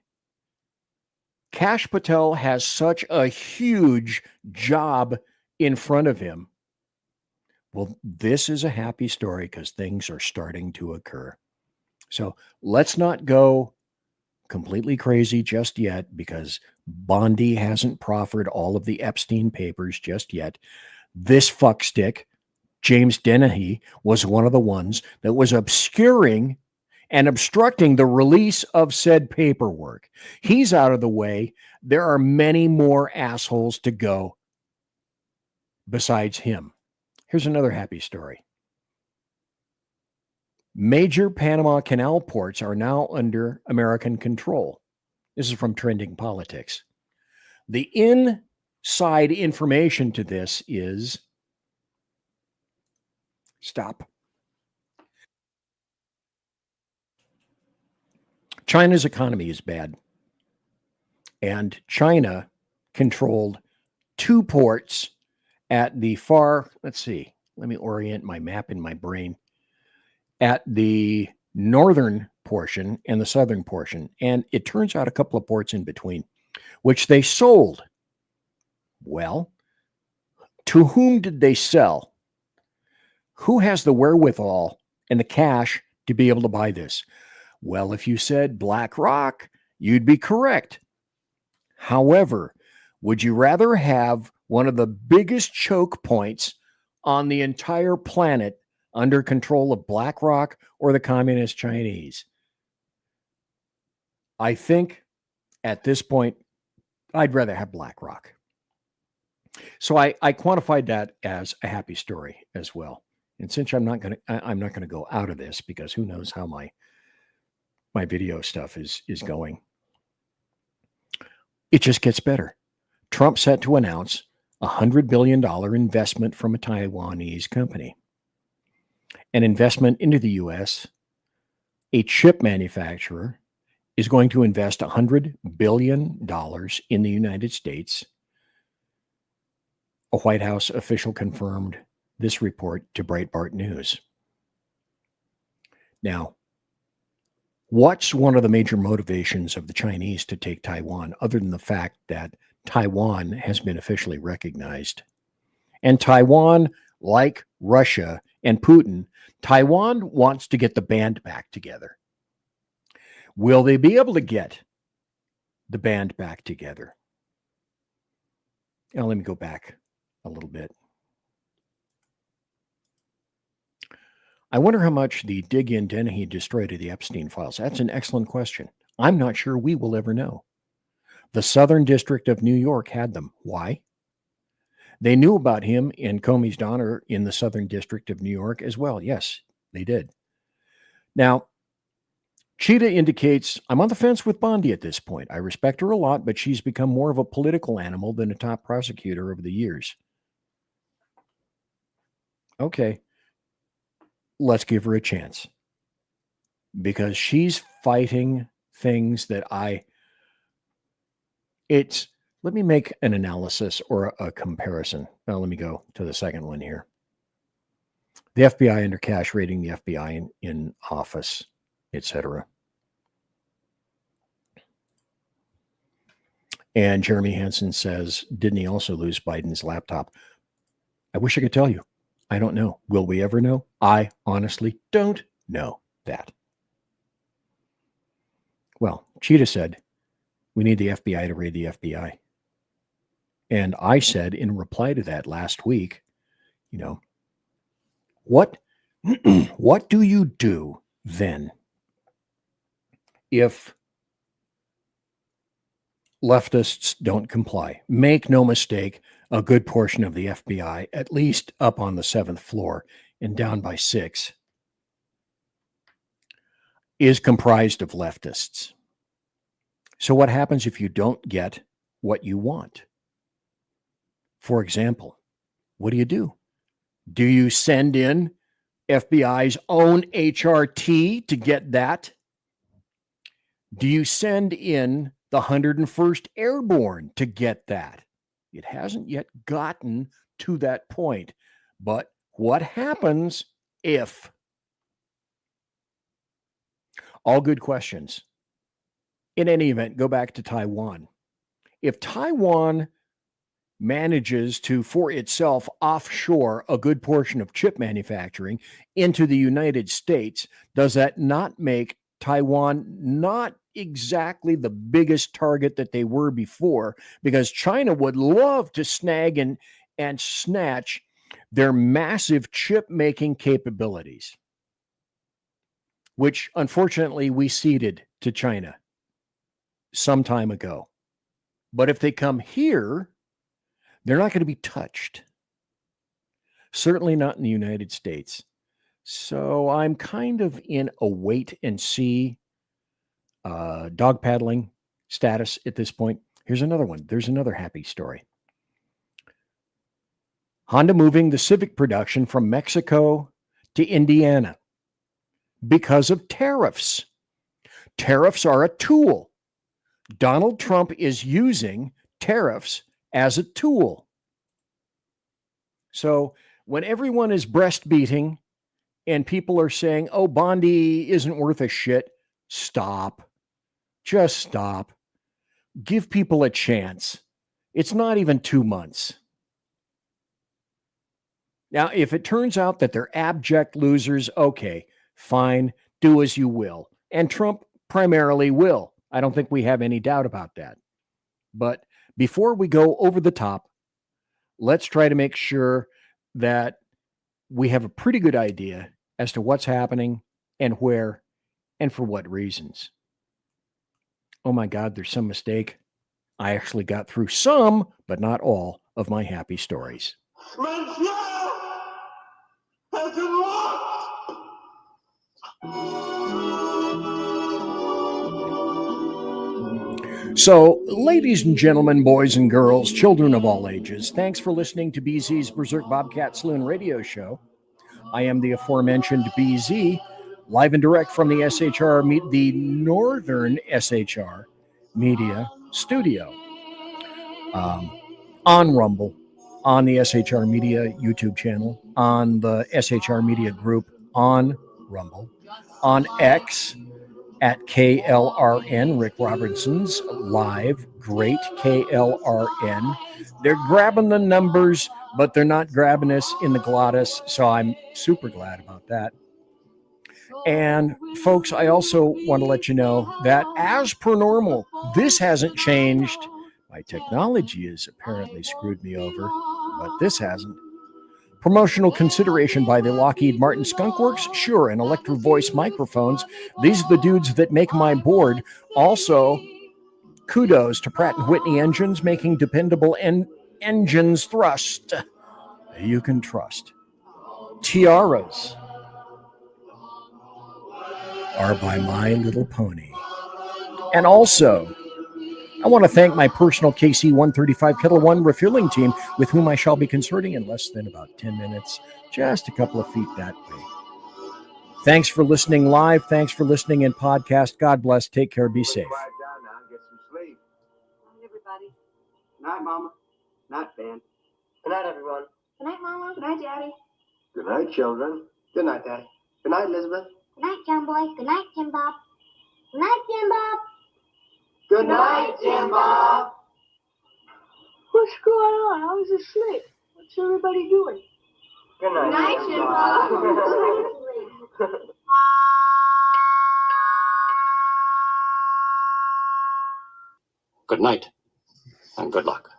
Kash Patel has such a huge job in front of him. Well, this is a happy story because things are starting to occur. So let's not go completely crazy just yet, because Bondi hasn't proffered all of the Epstein papers just yet. This fuckstick, James Dennehy, was one of the ones that was obscuring and obstructing the release of said paperwork. He's out of the way. There are many more assholes to go besides him. Here's another happy story. Major Panama Canal ports are now under American control. This is from Trending Politics. The inside information to this is, stop. China's economy is bad, and China controlled 2 ports at the far, let's see, let me orient my map in my brain, at the northern portion and the southern portion. And it turns out a couple of ports in between, which they sold. Well, to whom did they sell? Who has the wherewithal and the cash to be able to buy this? Well, if you said BlackRock, you'd be correct. However, would you rather have one of the biggest choke points on the entire planet under control of BlackRock or the Communist Chinese? I think at this point, I'd rather have BlackRock. So I quantified that as a happy story as well. And since I'm not going to go out of this, because who knows how my video stuff is going. It just gets better. Trump set to announce a $100 billion investment from a Taiwanese company. An investment into the U.S., a chip manufacturer is going to invest $100 billion in the United States. A White House official confirmed this report to Breitbart News. Now, what's one of the major motivations of the Chinese to take Taiwan, other than the fact that Taiwan has been officially recognized? And Taiwan, like Russia and Putin, Taiwan wants to get the band back together. Will they be able to get the band back together? Now, let me go back a little bit. I wonder how much the dig-in Dennehy destroyed of the Epstein files. That's an excellent question. I'm not sure we will ever know. The Southern District of New York had them. Why? They knew about him and Comey's daughter in the Southern District of New York as well. Yes, they did. Now, Cheetah indicates, I'm on the fence with Bondi at this point. I respect her a lot, but she's become more of a political animal than a top prosecutor over the years. Okay. Let's give her a chance. Because she's fighting things that let me make an analysis or a comparison. Now, let me go to the second one here. The FBI under cash raiding the FBI in office, etc. And Jeremy Hansen says, didn't he also lose Biden's laptop? I wish I could tell you. I don't know. Will we ever know? I honestly don't know that. Well, Cheetah said, we need the FBI to raid the FBI. And I said in reply to that last week, what do you do then if leftists don't comply? Make no mistake, a good portion of the FBI, at least up on the 7th floor and down by 6, is comprised of leftists. So what happens if you don't get what you want? For example, what do? Do you send in FBI's own HRT to get that? Do you send in the 101st Airborne to get that? It hasn't yet gotten to that point. But what happens if? All good questions. In any event, go back to Taiwan. If Taiwan manages to, for itself, offshore a good portion of chip manufacturing into the United States, does that not make Taiwan not exactly the biggest target that they were before? Because China would love to snag and snatch their massive chip making capabilities, which unfortunately we ceded to China some time ago. But if they come here, they're not going to be touched. Certainly not in the United States. So I'm kind of in a wait and see dog paddling status at this point. Here's another one. There's another happy story. Honda moving the Civic production from Mexico to Indiana because of tariffs. Tariffs are a tool. Donald Trump is using tariffs as a tool. So when everyone is breastbeating and people are saying, oh, Bondi isn't worth a shit, stop. Just stop. Give people a chance. It's not even 2 months. Now, if it turns out that they're abject losers, okay, fine, do as you will. And Trump primarily will. I don't think we have any doubt about that. But before we go over the top, let's try to make sure that we have a pretty good idea as to what's happening and where and for what reasons. Oh my God, there's some mistake. I actually got through some, but not all, of my happy stories. So, ladies and gentlemen, boys and girls, children of all ages, thanks for listening to BZ's Berserk Bobcat Saloon radio show. I am the aforementioned BZ, live and direct from the SHR, the Northern SHR Media Studio. On Rumble, on the SHR Media YouTube channel, on the SHR Media group, on Rumble, on X, at KLRN, Rick Robertson's live, great KLRN. They're grabbing the numbers, but they're not grabbing us in the glottis, so I'm super glad about that. And folks, I also want to let you know that as per normal, this hasn't changed. My technology has apparently screwed me over, but this hasn't. Promotional consideration by the Lockheed Martin Skunk Works, Shure, and Electro Voice microphones. These are the dudes that make my board. Also, kudos to Pratt & Whitney engines, making dependable engines thrust you can trust. Tiaras are by My Little Pony. And also, I want to thank my personal KC-135 Kettle One refueling team, with whom I shall be consorting in less than about 10 minutes, just a couple of feet that way. Thanks for listening live. Thanks for listening in podcast. God bless. Take care. Be safe. Get some sleep. Good night, everybody. Good night, Mama. Good night, Ben. Good night, everyone. Good night, Mama. Good night, Daddy. Good night, children. Good night, Daddy. Good night, Elizabeth. Good night, John Boy. Good night, Tim Bob. Good night, Jim Bob. Good night, Jim Bob. What's going on? I was asleep. What's everybody doing? Good night, Jim Bob. Good night, and good luck.